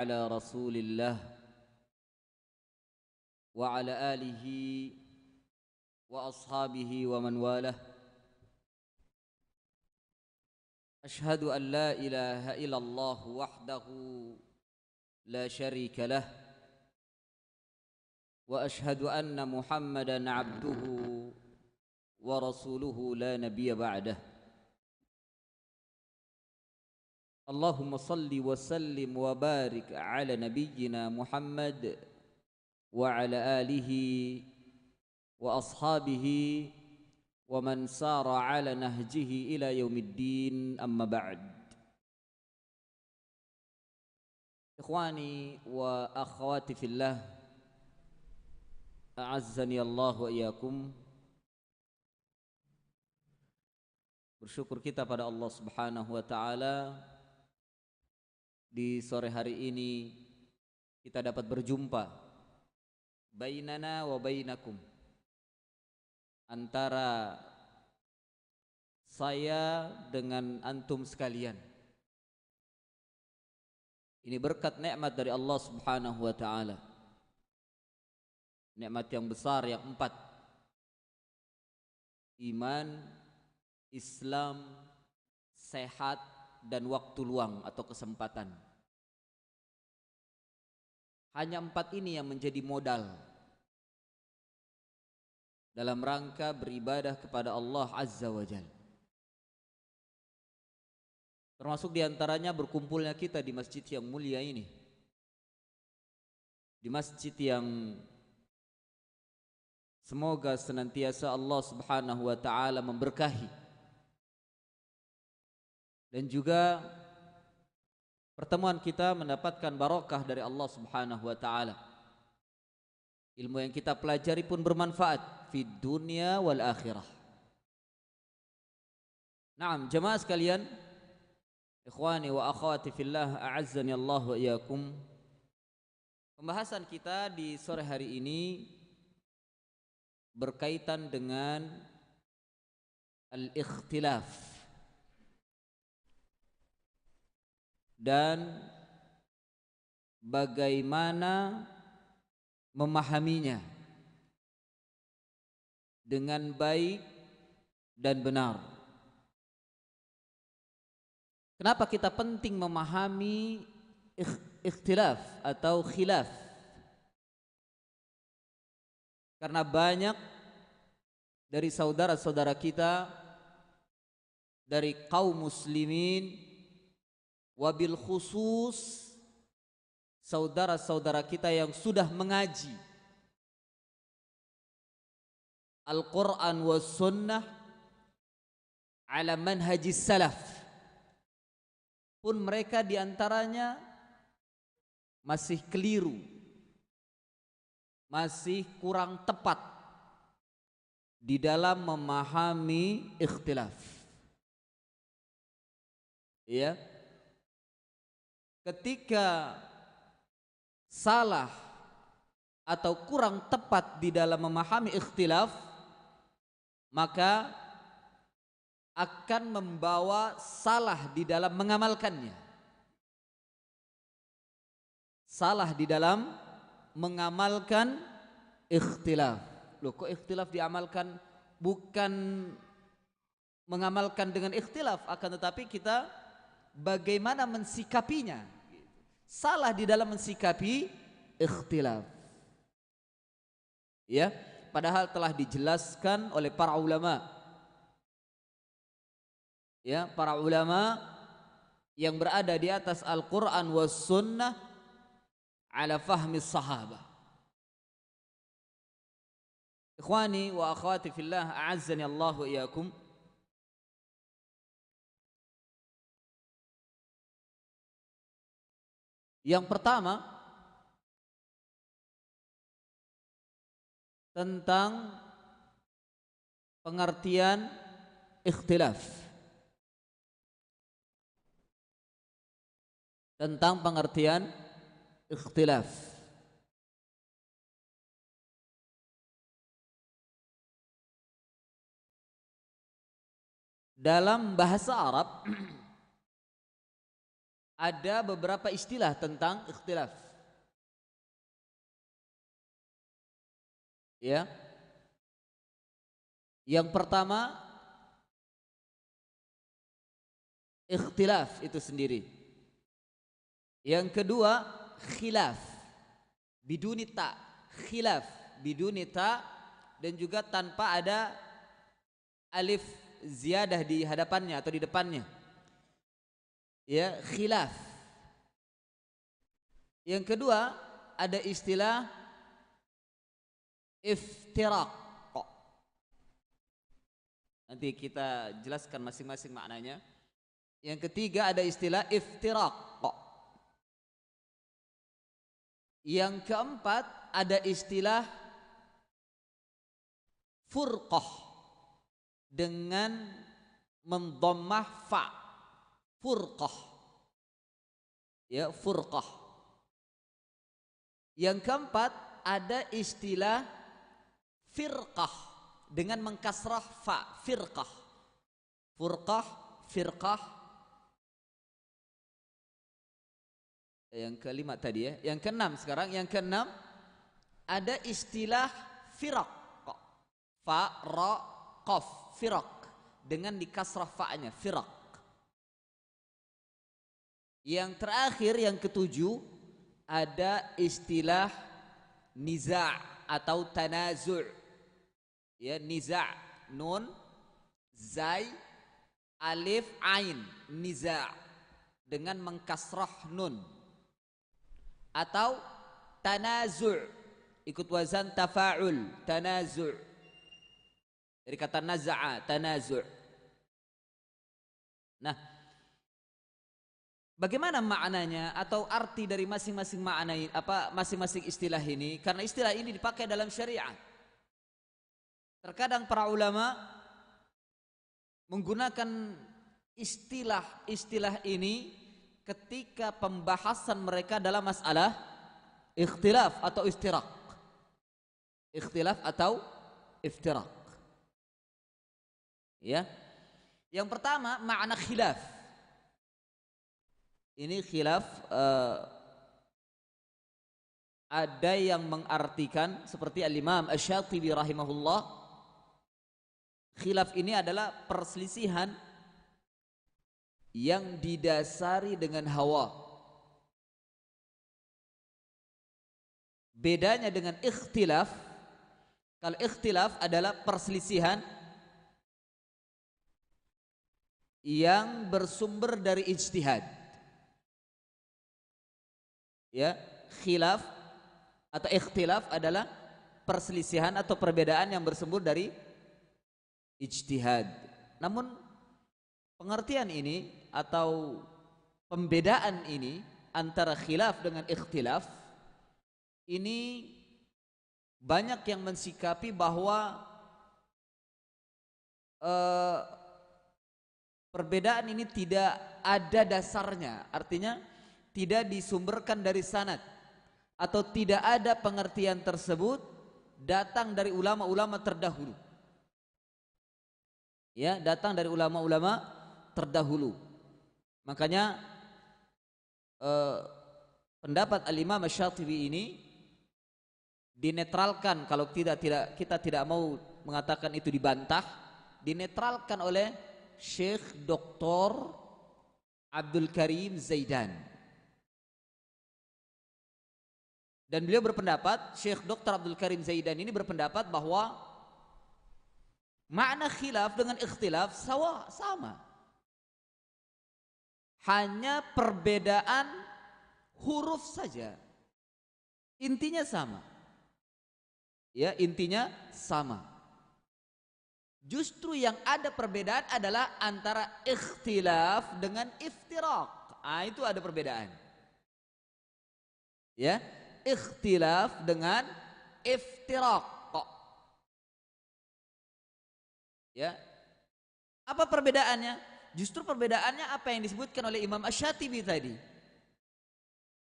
على رسول الله وعلى آله وأصحابه ومن والاه. أشهد أن لا إله إلا الله وحده لا شريك له، وأشهد أن محمدا عبده ورسوله لا نبي بعده. اللهم صل وسلم وبارك على نبينا محمد وعلى آله وأصحابه ومن سار على نهجه إلى يوم الدين. أما بعد. إخواني وأخواتي في الله، أعزني الله وإياكم. Bersyukur kita pada Allah Subhanahu wa taala, di sore hari ini kita dapat berjumpa bainana wa bainakum, antara saya dengan antum sekalian. Ini berkat nikmat dari Allah Subhanahu wa taala, nikmat yang besar yang 4: iman, Islam, sehat, dan waktu luang atau kesempatan. Hanya 4 ini yang menjadi modal dalam rangka beribadah kepada Allah Azza wa Jalla. Termasuk diantaranya berkumpulnya kita di masjid yang mulia ini, di masjid yang semoga senantiasa Allah Subhanahu wa taala memberkahi, dan juga pertemuan kita mendapatkan barokah dari Allah Subhanahu wa taala. Ilmu yang kita pelajari pun bermanfaat fid dunya wal akhirah. Naam, jemaah sekalian, ikhwani wa akhwati fillah, a'azzani Allah wa iyyakum. Pembahasan kita di sore hari ini berkaitan dengan al-ikhtilaf dan bagaimana memahaminya dengan baik dan benar. Kenapa kita penting memahami ikhtilaf atau khilaf? Karena banyak dari saudara-saudara kita dari kaum muslimin, wabil khusus saudara-saudara kita yang sudah mengaji Al-Quran was sunnah ala manhajis salaf, pun mereka diantaranya masih keliru, masih kurang tepat di dalam memahami ikhtilaf. Ya, ketika salah atau kurang tepat di dalam memahami ikhtilaf, maka akan membawa salah di dalam mengamalkannya. Salah di dalam mengamalkan ikhtilaf. Loh, kok ikhtilaf diamalkan? Bukan mengamalkan dengan ikhtilaf, akan tetapi kita bagaimana mensikapinya. Salah di dalam mensikapi ikhtilaf. Ya, padahal telah dijelaskan oleh para ulama. Ya, para ulama yang berada di atas Al-Quran was sunnah ala fahmi sahabah. Ikhwani wa akhwati fillah, a'azzani Allah wa iyyakum. Yang pertama, tentang pengertian ikhtilaf. Tentang pengertian ikhtilaf. Dalam bahasa Arab ada beberapa istilah tentang ikhtilaf. Ya. Yang pertama, ikhtilaf itu sendiri. Yang kedua, khilaf biduni ta, khilaf biduni ta, dan juga tanpa ada alif ziyadah di hadapannya atau di depannya. Ya, khilaf. Yang kedua, ada istilah iftiraq. Nanti kita jelaskan masing-masing maknanya. Yang ketiga ada istilah iftiraq. Yang keempat ada istilah furqah dengan mendhammah fa. Furqah. Ya, furqah. Yang keempat ada istilah firqah dengan mengkasrah fa, firqah. Furqah, firqah. Yang kelima tadi ya. Yang keenam sekarang, yang keenam ada istilah firaq. Fa, ra, qaf, firaq dengan dikasrah fa-nya, firaq. Yang terakhir, yang ketujuh, ada istilah niza' atau tanazu'. Ya, niza', nun, zai, alif, ain, niza' dengan mengkasrah nun. Atau tanazu', ikut wazan tafa'ul, tanazu'. Dari kata naza'a, tanazu'. Nah, bagaimana maknanya atau arti dari masing-masing makna masing-masing istilah ini? Karena istilah ini dipakai dalam syariat. Terkadang para ulama menggunakan istilah ini ketika pembahasan mereka dalam masalah ikhtilaf atau iftiraq. Ikhtilaf atau iftiraq. Ya. Yang pertama, makna khilaf. Ini khilaf ada yang mengartikan seperti Al-Imam Asy-Syatibi rahimahullah, khilaf ini adalah perselisihan yang didasari dengan hawa. Bedanya dengan ikhtilaf, kalau ikhtilaf adalah perselisihan yang bersumber dari ijtihad. Ya, khilaf atau ikhtilaf adalah perselisihan atau perbedaan yang bersumber dari ijtihad. Namun pengertian ini atau pembedaan ini antara khilaf dengan ikhtilaf ini banyak yang mensikapi bahwa perbedaan ini tidak ada dasarnya, artinya tidak disumberkan dari sanad atau tidak ada pengertian tersebut datang dari ulama-ulama terdahulu. Ya, datang dari ulama-ulama terdahulu. Makanya pendapat Al-Imam Asy-Syatibi ini dinetralkan, kalau kita tidak mau mengatakan itu dibantah, dinetralkan oleh Syekh Dr. Abdul Karim Zaidan. Dan beliau berpendapat, Syekh Dr. Abdul Karim Zaidan ini berpendapat bahwa makna khilaf dengan ikhtilaf sama. Hanya perbedaan huruf saja. Intinya sama. Ya, intinya sama. Justru yang ada perbedaan adalah antara ikhtilaf dengan iftiraq. Itu ada perbedaan. Ya, ikhtilaf dengan iftiraq. Ya. Apa perbedaannya? Justru perbedaannya apa yang disebutkan oleh Imam Asy-Syatibi tadi.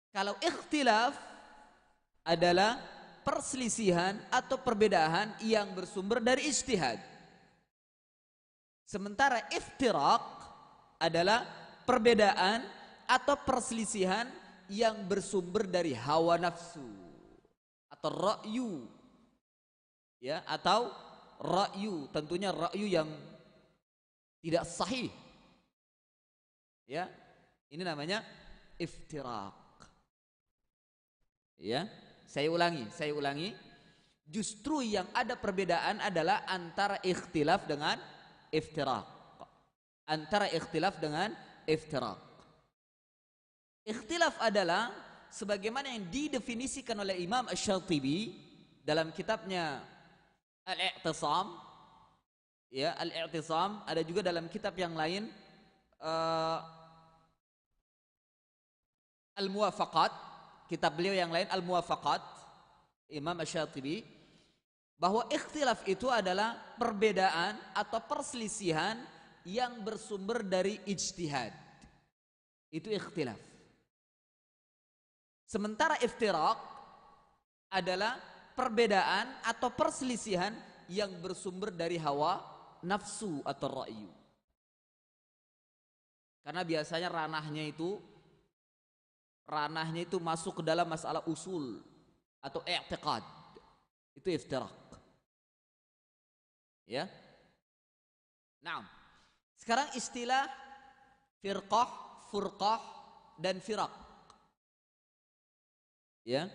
Kalau ikhtilaf adalah perselisihan atau perbedaan yang bersumber dari ijtihad. Sementara iftiraq adalah perbedaan atau perselisihan yang bersumber dari hawa nafsu atau ra'yu, ya, atau ra'yu, tentunya ra'yu yang tidak sahih, ya. Ini namanya iftiraq. Ya, saya ulangi. Justru yang ada perbedaan adalah antara ikhtilaf dengan iftiraq. Ikhtilaf adalah sebagaimana yang didefinisikan oleh Imam Asy-Syatibi dalam kitabnya Al-I'tisam, ya, Al-I'tisam, ada juga dalam kitab yang lain Al-Muwafaqat, kitab beliau yang lain Al-Muwafaqat Imam Asy-Syatibi, bahwa ikhtilaf itu adalah perbedaan atau perselisihan yang bersumber dari ijtihad. Itu ikhtilaf. Sementara iftiraq adalah perbedaan atau perselisihan yang bersumber dari hawa nafsu atau ra'yu. Karena biasanya ranahnya itu masuk ke dalam masalah usul atau i'tiqad. Itu iftiraq. Ya. Naam. Sekarang istilah firqah, furqah dan firaq. Ya.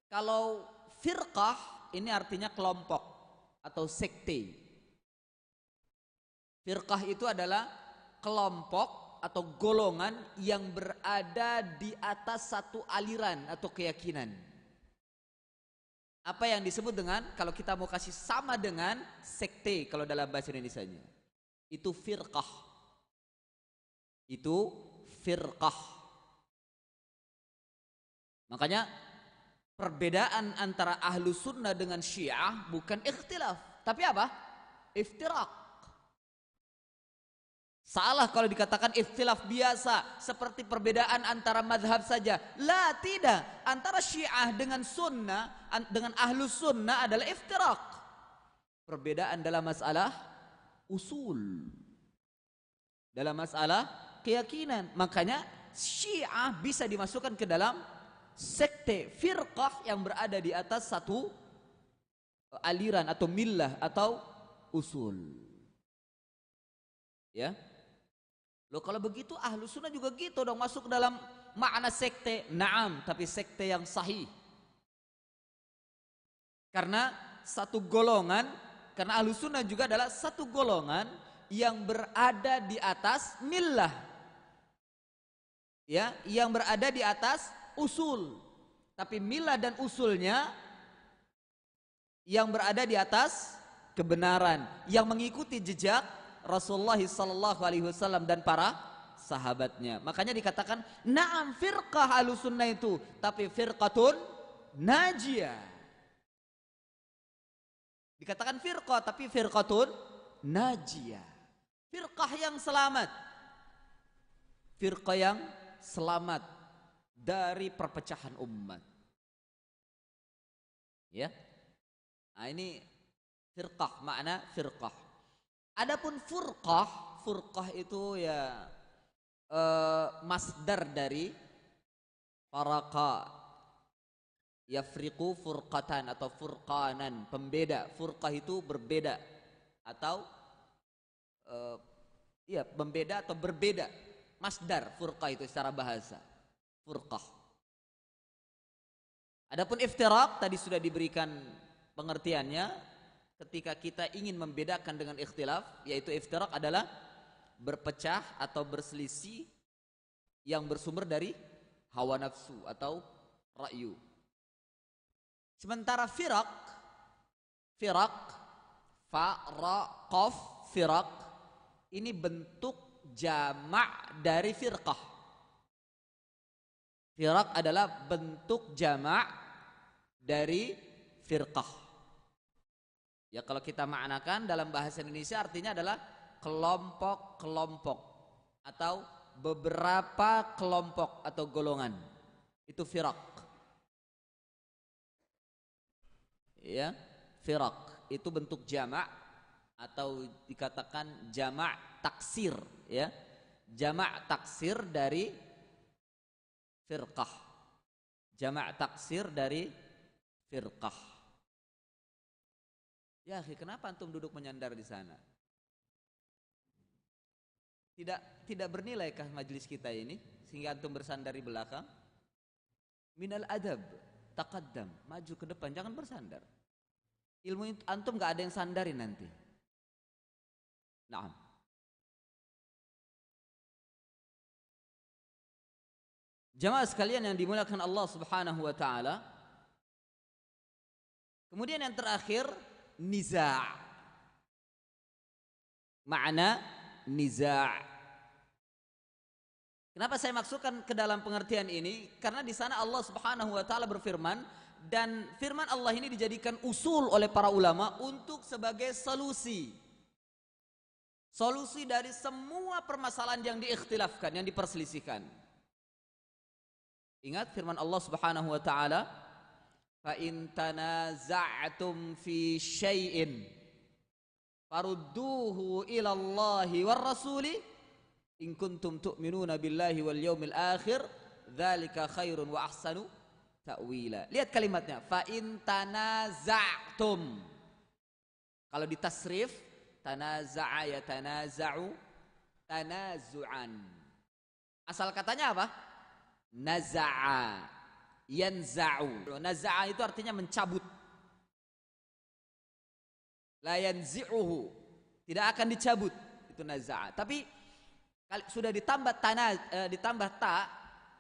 Kalau firqah ini artinya kelompok atau sekte. Firqah itu adalah kelompok atau golongan yang berada di atas satu aliran atau keyakinan. Apa yang disebut dengan, kalau kita mau kasih sama dengan sekte kalau dalam bahasa Indonesianya, itu firqah. Itu firqah. Makanya perbedaan antara ahlu sunnah dengan syiah bukan ikhtilaf, tapi apa? Iftiraq. Salah kalau dikatakan ikhtilaf biasa seperti perbedaan antara madhab saja. La, tidak. Antara syiah dengan sunnah, dengan ahlu sunnah adalah iftiraq. Perbedaan dalam masalah usul, dalam masalah keyakinan. Makanya syiah bisa dimasukkan ke dalam sekte firqah yang berada di atas satu aliran atau millah atau usul. Ya. Loh, kalau begitu ahlu sunnah juga gitu dong, masuk dalam makna sekte. Naam, tapi sekte yang sahih. Karena satu golongan, karena ahlu sunnah juga adalah satu golongan yang berada di atas millah, ya, yang berada di atas usul. Tapi millah dan usulnya yang berada di atas kebenaran, yang mengikuti jejak Rasulullah SAW dan para sahabatnya. Makanya dikatakan na'am firqah ahlussunnah itu, tapi firqatun najiyah. Dikatakan firqah, tapi firqatun najiyah. Firqah yang selamat. Firqah yang selamat dari perpecahan umat. Ya. Nah, ini firqah, makna firqah. Adapun furqah itu ya masdar dari farqa, yafriqu furqatan atau furqanan, pembeda. Furqah itu berbeda atau ya membeda atau berbeda. Masdar furqah itu secara bahasa. Furqah. Adapun iftiraq tadi sudah diberikan pengertiannya. Ketika kita ingin membedakan dengan ikhtilaf, yaitu iftiraq adalah berpecah atau berselisih yang bersumber dari hawa nafsu atau ra'yu. Sementara firaq, fa, ra, qaf, firaq, ini bentuk jamak dari firqah. Firaq adalah bentuk jamak dari firqah. Ya, kalau kita maknakan dalam bahasa Indonesia artinya adalah kelompok-kelompok atau beberapa kelompok atau golongan. Itu firaq. Ya, firaq itu bentuk jamak atau dikatakan jamak taksir, ya. Jamak taksir dari firqah. Jamak taksir dari firqah. Ya, kenapa antum duduk menyandar di sana? Tidak bernilaikah majelis kita ini sehingga antum bersandar di belakang? Minal adab, taqaddam, maju ke depan, jangan bersandar. Ilmu antum gak ada yang sandarin nanti. Naam. Jamaah sekalian yang dimuliakan Allah Subhanahu wa taala. Kemudian yang terakhir, niza'. Makna niza'. Kenapa saya maksudkan ke dalam pengertian ini? Karena di sana Allah Subhanahu wa taala berfirman, dan firman Allah ini dijadikan usul oleh para ulama untuk sebagai solusi. Solusi dari semua permasalahan yang diikhtilafkan, yang diperselisihkan. Ingat firman Allah Subhanahu wa taala, "Fa in tanaza'tum fi syai'in farudduhu ila Allahi war rasuli in kuntum tu'minuna billahi wal yawmil akhir dzalika khairun wa ahsanu ta'wila." Lihat kalimatnya, fa in tanaza'tum. Kalau di tasrif, tanaza'a yatanaza'u tanazu'an. Asal katanya apa? Naza'a yanza'u. Naza'a itu artinya mencabut. La yanzi'uhu, tidak akan dicabut, itu naza'a. Tapi sudah ditambah ta,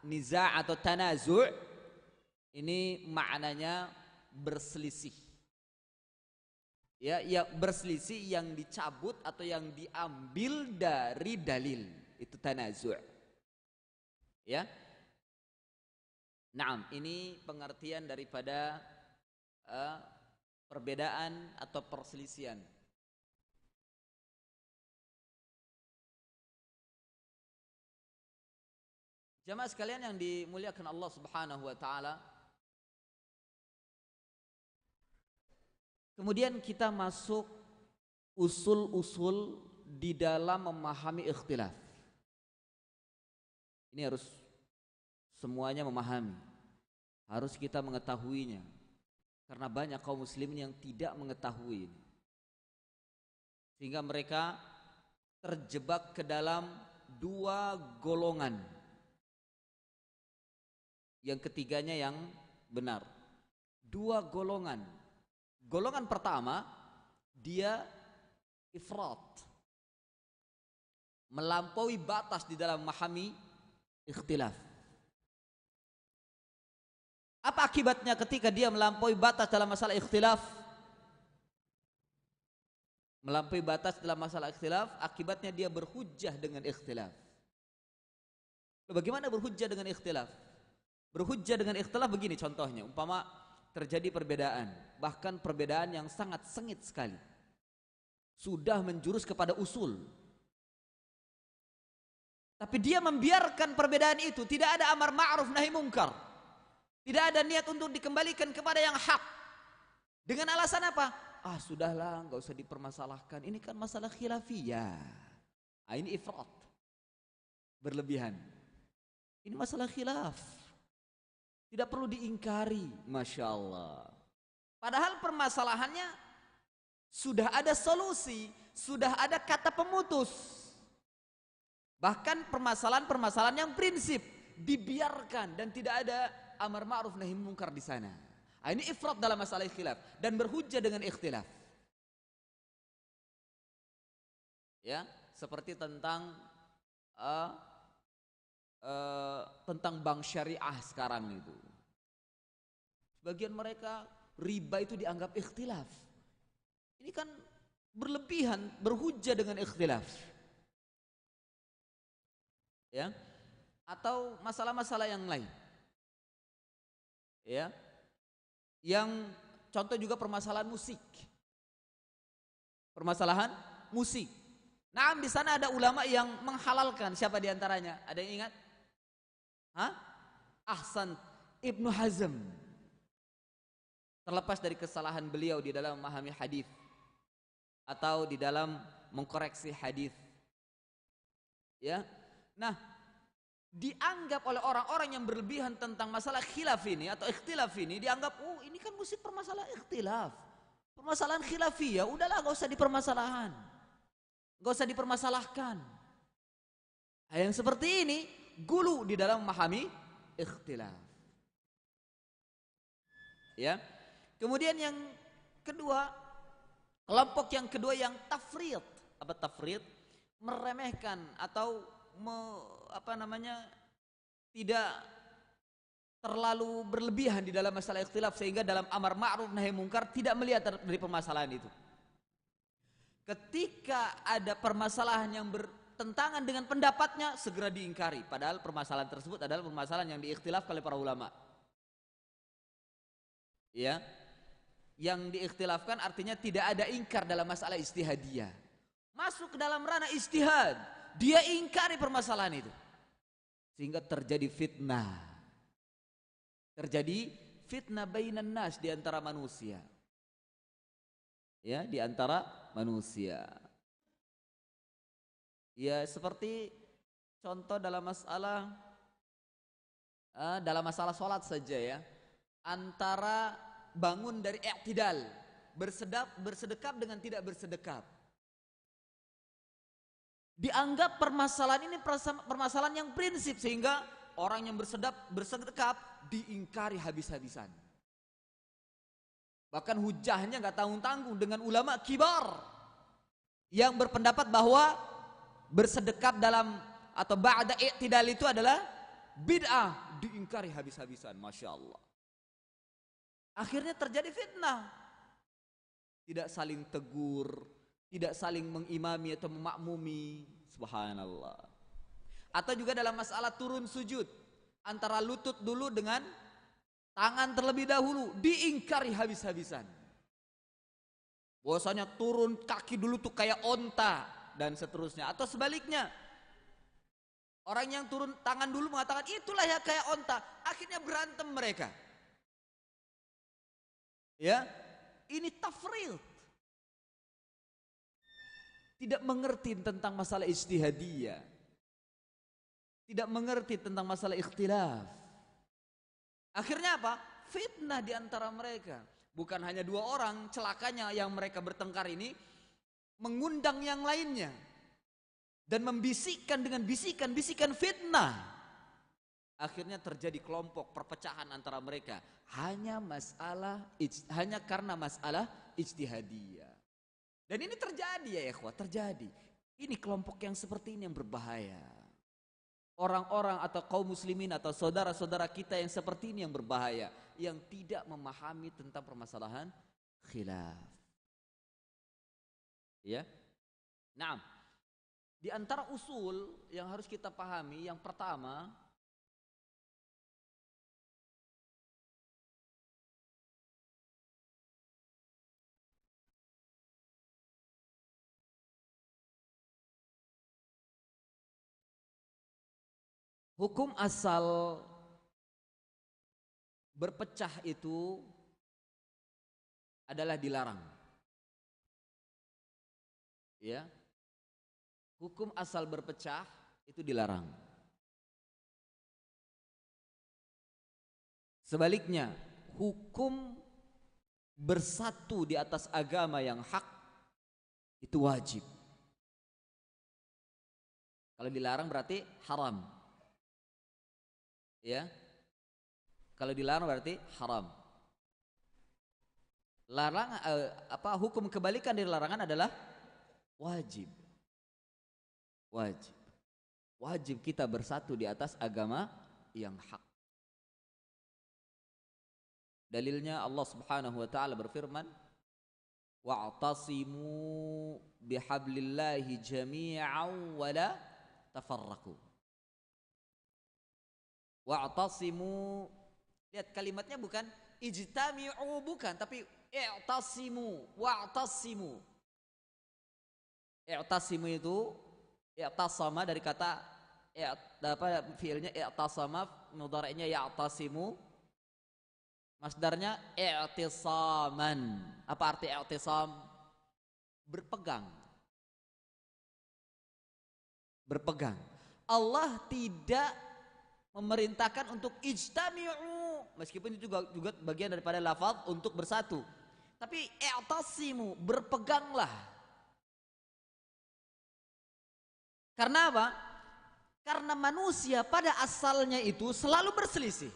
niza' atau tanazu', ini maknanya berselisih. Ya, berselisih yang dicabut atau yang diambil dari dalil, itu tanazu'. Ya. Naam, ini pengertian daripada perbedaan atau perselisihan. Jamaah sekalian yang dimuliakan Allah Subhanahu wa taala. Kemudian kita masuk usul-usul di dalam memahami ikhtilaf. Ini harus semuanya memahami. Harus kita mengetahuinya. Karena banyak kaum muslimin yang tidak mengetahui ini. Sehingga mereka terjebak ke dalam dua golongan. Yang ketiganya yang benar. Dua golongan. Golongan pertama, dia ifrat, melampaui batas di dalam memahami ikhtilaf. Apa akibatnya ketika dia melampaui batas dalam masalah ikhtilaf? Melampaui batas dalam masalah ikhtilaf, akibatnya dia berhujjah dengan ikhtilaf. Bagaimana berhujjah dengan ikhtilaf? Berhujjah dengan ikhtilaf begini contohnya, umpama terjadi perbedaan, bahkan perbedaan yang sangat sengit sekali, sudah menjurus kepada usul. Tapi dia membiarkan perbedaan itu, tidak ada amar ma'ruf nahi mungkar, tidak ada niat untuk dikembalikan kepada yang hak. Dengan alasan apa? Ah sudahlah, nggak usah dipermasalahkan, ini kan masalah khilafiyah. Ah, ini ifrat, berlebihan. Ini masalah khilaf, tidak perlu diingkari. Masya Allah. Padahal permasalahannya sudah ada solusi, sudah ada kata pemutus. Bahkan permasalahan-permasalahan yang prinsip dibiarkan dan tidak ada amar ma'ruf nahi munkar di sana. Nah, ini ifrat dalam masalah khilaf dan berhujjah dengan ikhtilaf. Ya, seperti tentang bank syariah sekarang itu. Sebagian mereka riba itu dianggap ikhtilaf. Ini kan berlebihan, berhujjah dengan ikhtilaf. Ya. Atau masalah-masalah yang lain. Ya. Yang contoh juga permasalahan musik. Permasalahan musik. Nah, di sana ada ulama yang menghalalkan. Siapa di antaranya? Ada yang ingat? Hah? Ahsan Ibnu Hazm. Terlepas dari kesalahan beliau di dalam memahami hadis atau di dalam mengkoreksi hadis. Ya. Nah, dianggap oleh orang-orang yang berlebihan tentang masalah khilaf ini atau ikhtilaf ini, dianggap ini kan mesti permasalahan ikhtilaf, permasalahan khilafiyah, udahlah gak usah dipermasalahan, gak usah dipermasalahkan. Yang seperti ini gulu di dalam memahami ikhtilaf. Ya. Kemudian yang kedua, kelompok yang kedua yang tafrid. Apa tafrid? Meremehkan atau tidak terlalu berlebihan di dalam masalah ikhtilaf sehingga dalam amar ma'ruf nahi mungkar tidak melihat dari permasalahan itu. Ketika ada permasalahan yang bertentangan dengan pendapatnya, segera diingkari, padahal permasalahan tersebut adalah permasalahan yang diikhtilafkan oleh para ulama. Ya. Yang diikhtilafkan artinya tidak ada ingkar dalam masalah ijtihadiyah. Masuk ke dalam ranah ijtihad, dia ingkari permasalahan itu. Sehingga terjadi fitnah. Terjadi fitnah bainan nas, di antara manusia. Ya, di antara manusia. Ya, seperti contoh dalam masalah sholat saja ya. Antara bangun dari i'tidal, bersedekap dengan tidak bersedekap. Dianggap permasalahan ini permasalahan yang prinsip sehingga orang yang bersedekap diingkari habis-habisan. Bahkan hujahnya nggak tanggung-tanggung dengan ulama kibar yang berpendapat bahwa bersedekap dalam atau ba'da i'tidal itu adalah bid'ah, diingkari habis-habisan. Masya Allah. Akhirnya terjadi fitnah. Tidak saling tegur, tidak saling mengimami atau memakmumi. Subhanallah. Atau juga dalam masalah turun sujud, antara lutut dulu dengan tangan terlebih dahulu, diingkari habis-habisan. Bahwasanya turun kaki dulu tuh kayak onta dan seterusnya. Atau sebaliknya, orang yang turun tangan dulu mengatakan itulah ya kayak onta. Akhirnya berantem mereka. Ya, ini tafrid. Tidak mengerti tentang masalah ijtihadiyah. Tidak mengerti tentang masalah ikhtilaf. Akhirnya apa? Fitnah di antara mereka. Bukan hanya dua orang, celakanya yang mereka bertengkar ini mengundang yang lainnya dan membisikkan dengan bisikan-bisikan fitnah. Akhirnya terjadi kelompok perpecahan antara mereka hanya karena masalah ijtihadiyah. Dan ini terjadi ya ikhwah, terjadi. Ini kelompok yang seperti ini yang berbahaya. Orang-orang atau kaum muslimin atau saudara-saudara kita yang seperti ini yang berbahaya, yang tidak memahami tentang permasalahan khilaf. Ya. Nah, di antara usul yang harus kita pahami, yang pertama, hukum asal berpecah itu adalah dilarang. Ya. Hukum asal berpecah itu dilarang. Sebaliknya, hukum bersatu di atas agama yang hak itu wajib. Kalau dilarang berarti haram. Ya. Kalau dilarang berarti haram. Hukum kebalikan dari larangan adalah wajib. Wajib. Wajib kita bersatu di atas agama yang hak. Dalilnya Allah Subhanahu wa taala berfirman, wa'tasimu bihablillahi jami'an wa la tafarraqu. Wa'tasimu, lihat kalimatnya bukan ijtami'u, bukan, tapi i'tasimu, wa'tasimu. I'tasimu itu i'tasama dari kata fiilnya i'tasama, mudhari'nya ya'tasimu, masdarnya i'tisaman. Apa arti i'tisam? Berpegang. Berpegang. Allah tidak memerintahkan untuk ijtami'u, meskipun itu juga bagian daripada lafaz untuk bersatu. Tapi i'tasimu, berpeganglah. Karena apa? Karena manusia pada asalnya itu selalu berselisih.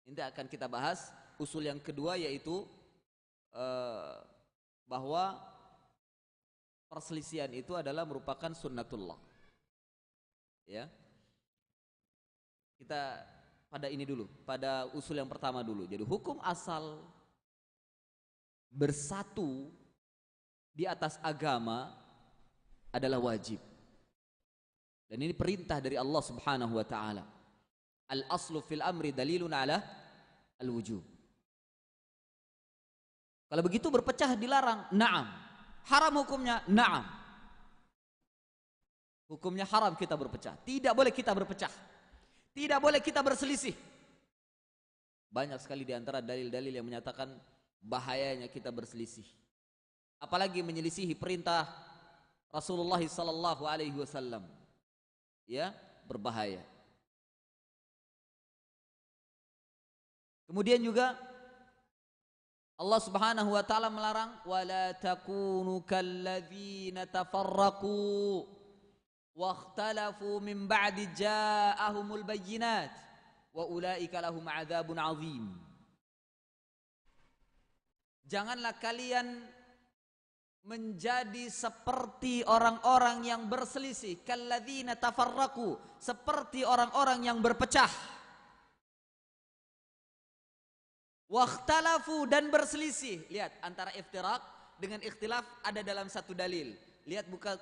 Ini akan kita bahas usul yang kedua, yaitu bahwa perselisihan itu adalah merupakan sunnatullah. Ya. Kita pada ini dulu, pada usul yang pertama dulu. Jadi hukum asal bersatu di atas agama adalah wajib. Dan ini perintah dari Allah Subhanahu wa taala. Al-aslu fil amri dalilun ala al-wujub. Kalau begitu berpecah dilarang? Na'am. Haram hukumnya? Na'am. Hukumnya haram kita berpecah. Tidak boleh kita berpecah. Tidak boleh kita berselisih. Banyak sekali di antara dalil-dalil yang menyatakan bahayanya kita berselisih. Apalagi menyelisihi perintah Rasulullah sallallahu alaihi wasallam. Ya, berbahaya. Kemudian juga Allah Subhanahu wa taala melarang wala takunu kalladzina tafarraqu wakhtalafu min ba'di ja'ahumul bayyinat wa ulaika lahum 'adzabun 'adzim. Janganlah kalian menjadi seperti orang-orang yang berselisih, kalladzina tafarraqu, seperti orang-orang yang berpecah. Wakhtalafu, dan berselisih. Lihat, antara iftiraq dengan ikhtilaf ada dalam satu dalil. Lihat, buka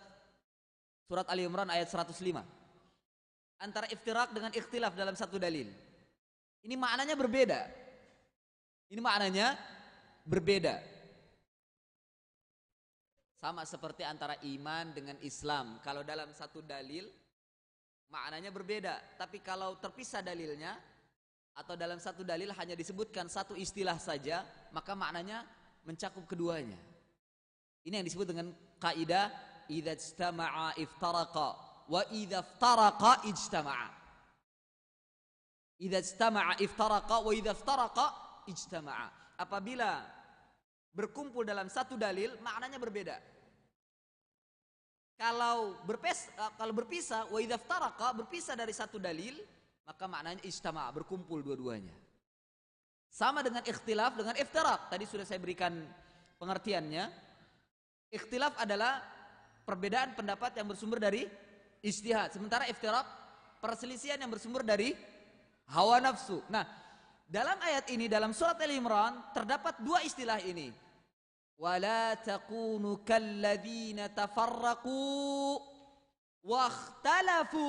surat Ali Imran ayat 105. Antara iftiraq dengan ikhtilaf dalam satu dalil. Ini maknanya berbeda. Ini maknanya berbeda. Sama seperti antara iman dengan Islam. Kalau dalam satu dalil maknanya berbeda, tapi kalau terpisah dalilnya atau dalam satu dalil hanya disebutkan satu istilah saja, maka maknanya mencakup keduanya. Ini yang disebut dengan kaidah idza ijtama'a iftaraqa wa idza iftaraqa ijtama'a. Idza ijtama'a iftaraqa wa idza iftaraqa ijtama'a. Apabila berkumpul dalam satu dalil, maknanya berbeda. Kalau berpisah, wa idza iftaraqa, berpisah dari satu dalil, maka maknanya ijtama', berkumpul dua-duanya. Sama dengan ikhtilaf dengan iftiraq. Tadi sudah saya berikan pengertiannya. Ikhtilaf adalah perbedaan pendapat yang bersumber dari ijtihad. Sementara iftiraq, perselisihan yang bersumber dari hawa nafsu. Nah, dalam ayat ini, dalam surat Al-Imran, terdapat dua istilah ini. Wala takunu kalladzina tafarraqu wakhtalafu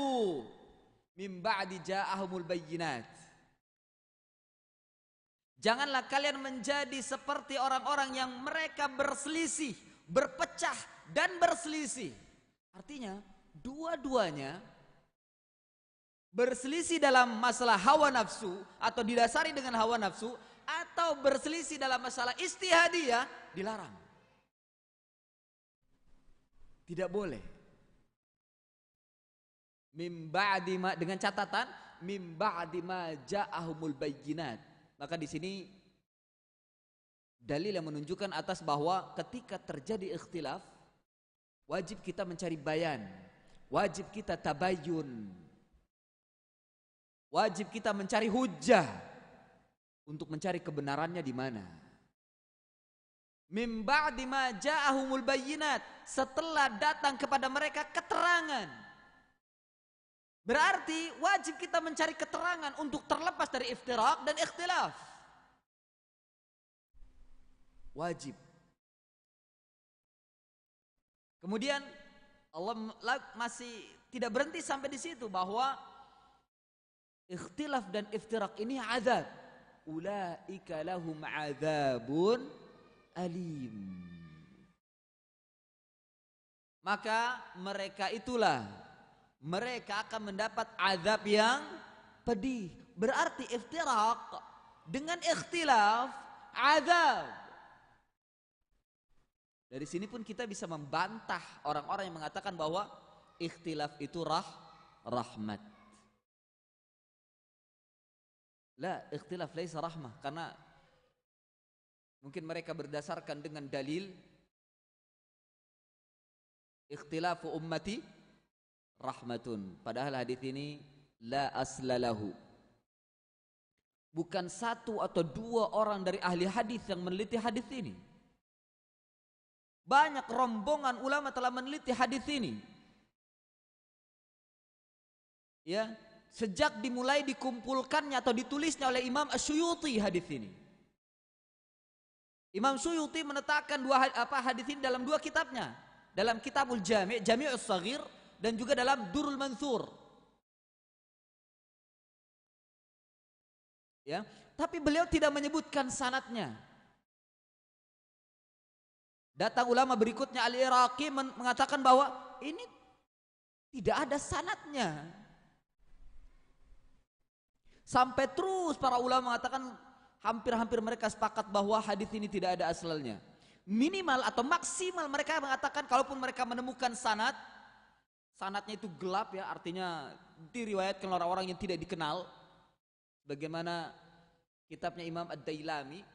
min ba'di ja'ahumul bayyinat. Janganlah kalian menjadi seperti orang-orang yang mereka berselisih, berpecah dan berselisih. Artinya, dua-duanya berselisih dalam masalah hawa nafsu atau didasari dengan hawa nafsu, atau berselisih dalam masalah ijtihadiyah, dilarang. Tidak boleh. Mim ba'di ma, dengan catatan mim ba'di ma ja'ahumul bayyinat. Maka di sini dalil yang menunjukkan atas bahwa ketika terjadi ikhtilaf, wajib kita mencari bayan, wajib kita tabayyun, wajib kita mencari hujjah untuk mencari kebenarannya di mana. Mim ba'di ma ja'ahumul bayyinat, setelah datang kepada mereka keterangan. Berarti wajib kita mencari keterangan untuk terlepas dari iftiraq dan ikhtilaf. Wajib. Kemudian Allah masih tidak berhenti sampai di situ, bahwa ikhtilaf dan iftiraq ini azab. Ulaika lahum azabun alim. Maka mereka itulah, mereka akan mendapat azab yang pedih. Berarti iftiraq dengan ikhtilaf azab. Dari sini pun kita bisa membantah orang-orang yang mengatakan bahwa ikhtilaf itu rahmat. La, ikhtilaf laisa rahmah, karena mungkin mereka berdasarkan dengan dalil ikhtilafu ummati rahmatun. Padahal hadis ini la aslalahu. Bukan satu atau dua orang dari ahli hadis yang meneliti hadis ini. Banyak rombongan ulama telah meneliti hadis ini. Ya, sejak dimulai dikumpulkannya atau ditulisnya oleh Imam Asyuyuti hadis ini. Imam Suyuti menetapkan hadis ini dalam dua kitabnya, dalam Kitabul Jami', Jami'us Shaghir, dan juga dalam Durrul Mansur. Ya, tapi beliau tidak menyebutkan sanadnya. Datang ulama berikutnya Al-Iraqi mengatakan bahwa ini tidak ada sanadnya. Sampai terus para ulama mengatakan, hampir-hampir mereka sepakat bahwa hadis ini tidak ada asalnya. Minimal atau maksimal mereka mengatakan kalaupun mereka menemukan sanadnya itu gelap, ya, artinya diriwayatkan oleh orang-orang yang tidak dikenal. Bagaimana kitabnya Imam Ad-Dailami,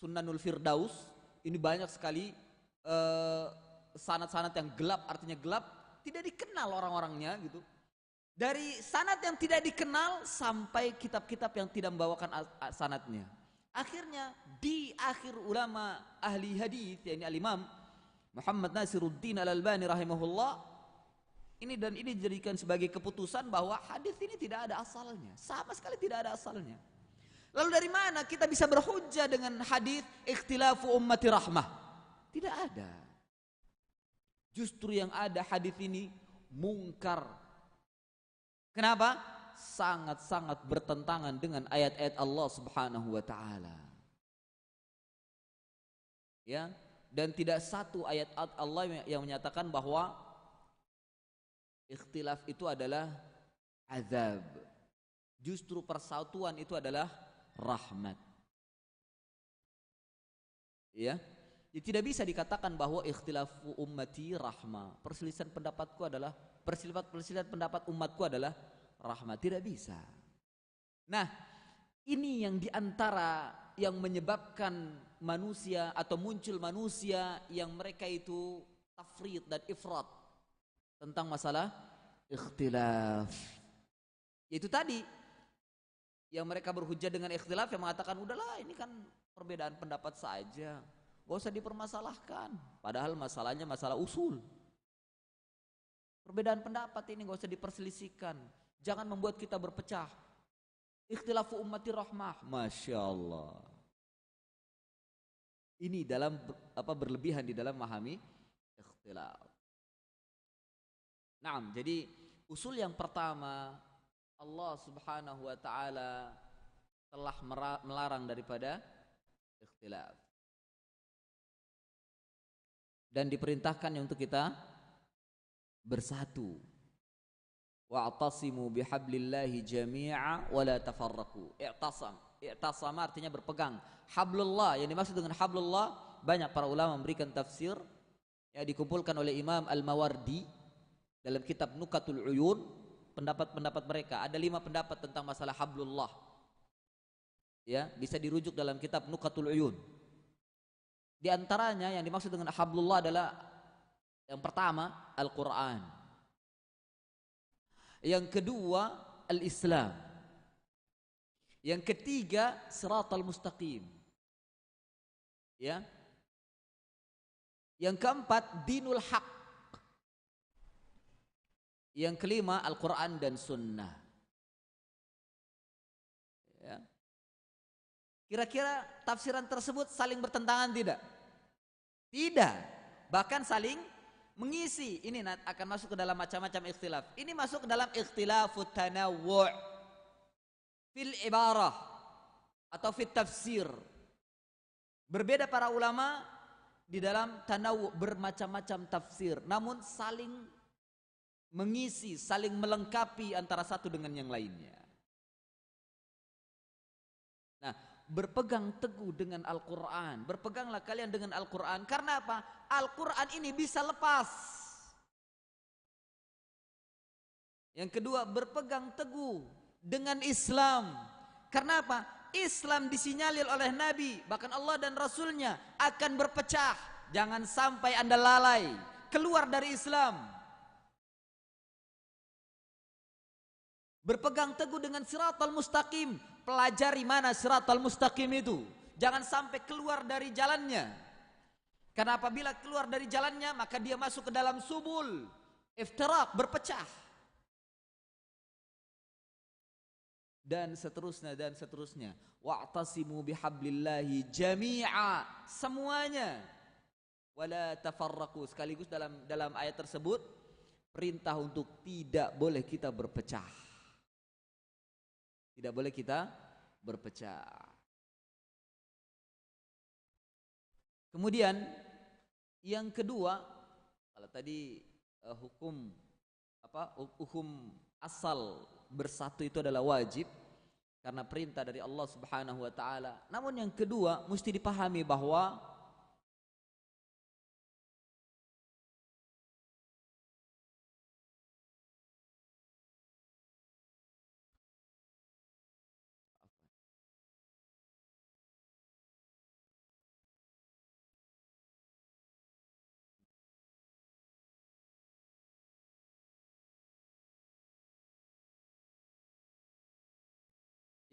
Sunnanul Firdaus, ini banyak sekali sanad-sanad yang gelap, artinya gelap, tidak dikenal orang-orangnya gitu. Dari sanad yang tidak dikenal sampai kitab-kitab yang tidak membawakan sanadnya. Akhirnya di akhir ulama ahli hadis, yakni al-Imam Muhammad Nasiruddin Al-Albani rahimahullah, ini dijadikan sebagai keputusan bahwa hadis ini tidak ada asalnya, sama sekali tidak ada asalnya. Lalu dari mana kita bisa berhujjah dengan hadis ikhtilafu ummati rahmah? Tidak ada. Justru yang ada hadis ini mungkar. Kenapa? Sangat-sangat bertentangan dengan ayat-ayat Allah Subhanahu wa taala. Ya, dan tidak satu ayat Allah yang menyatakan bahwa ikhtilaf itu adalah azab. Justru persatuan itu adalah rahmat. Ya. Jadi tidak bisa dikatakan bahwa ikhtilafu ummati rahmah. Perselisihan pendapatku adalah perselisihan pendapat umatku adalah rahmat. Tidak bisa. Nah, ini yang diantara yang menyebabkan manusia atau muncul manusia yang mereka itu tafrid dan ifrat tentang masalah ikhtilaf. Yaitu tadi yang mereka berhujjah dengan ikhtilaf, yang mengatakan udahlah ini kan perbedaan pendapat saja, gak usah dipermasalahkan. Padahal masalahnya masalah usul. Perbedaan pendapat ini gak usah diperselisihkan. Jangan membuat kita berpecah. Ikhtilafu ummati rahmah. Masya Allah. Ini dalam berlebihan di dalam memahami ikhtilaf. Nah, jadi usul yang pertama, Allah Subhanahu wa taala telah melarang daripada ikhtilaf. Dan diperintahkan untuk kita bersatu. Wa'tasimu bihablillahi jami'a wa la tafarraqu. I'tasam artinya berpegang. Hablullah, yang dimaksud dengan hablullah, banyak para ulama memberikan tafsir, yang dikumpulkan oleh Imam Al-Mawardi dalam kitab Nukatul Uyun. Pendapat-pendapat mereka, ada 5 pendapat tentang masalah hablullah. Ya, bisa dirujuk dalam kitab Nukatul Uyun. Di antaranya yang dimaksud dengan hablullah adalah yang pertama Al-Quran, yang kedua Al-Islam, yang ketiga Siratal Mustaqim, ya, yang keempat Dinul Haq, yang kelima Al-Quran dan Sunnah. Ya. Kira-kira tafsiran tersebut saling bertentangan tidak? Tidak, bahkan saling mengisi. Ini akan masuk ke dalam macam-macam ikhtilaf. Ini masuk ke dalam ikhtilafut tanawwu' fil ibarah atau fit tafsir. Berbeda para ulama di dalam tanawwu', bermacam-macam tafsir, namun saling mengisi, saling melengkapi antara satu dengan yang lainnya. Nah, berpegang teguh dengan Al-Quran. Berpeganglah kalian dengan Al-Quran. Karena apa? Al-Quran ini bisa lepas. Yang kedua, berpegang teguh dengan Islam. Karena apa? Islam disinyalir oleh Nabi, bahkan Allah dan Rasulnya akan berpecah. Jangan sampai Anda lalai keluar dari Islam. Berpegang teguh dengan siratal mustaqim. Pelajari mana siratal mustaqim itu. Jangan sampai keluar dari jalannya. Karena apabila keluar dari jalannya, maka dia masuk ke dalam subul, iftirak, berpecah. Dan seterusnya dan seterusnya. Wa'tasimu bihablillahi jami'a, semuanya. Wala tafarraqu, sekaligus dalam ayat tersebut perintah untuk tidak boleh kita berpecah. Tidak boleh kita berpecah. Kemudian yang kedua, kalau tadi hukum asal bersatu itu adalah wajib karena perintah dari Allah Subhanahu wa taala. Namun yang kedua mesti dipahami bahwa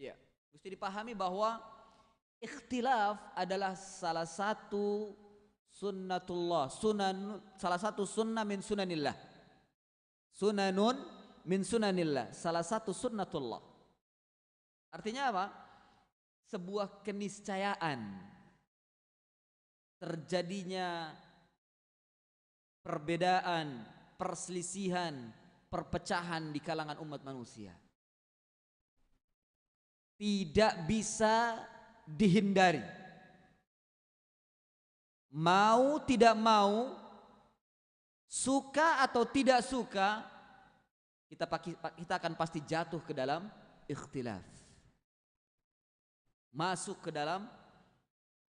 ya, mesti dipahami bahwa ikhtilaf adalah salah satu sunnatullah, salah satu sunnah min sunanillah. Sunanun min sunanillah, salah satu sunnatullah. Artinya apa? Sebuah keniscayaan terjadinya perbedaan, perselisihan, perpecahan di kalangan umat manusia. Tidak bisa dihindari. Mau tidak mau, suka atau tidak suka, kita akan pasti jatuh ke dalam ikhtilaf. Masuk ke dalam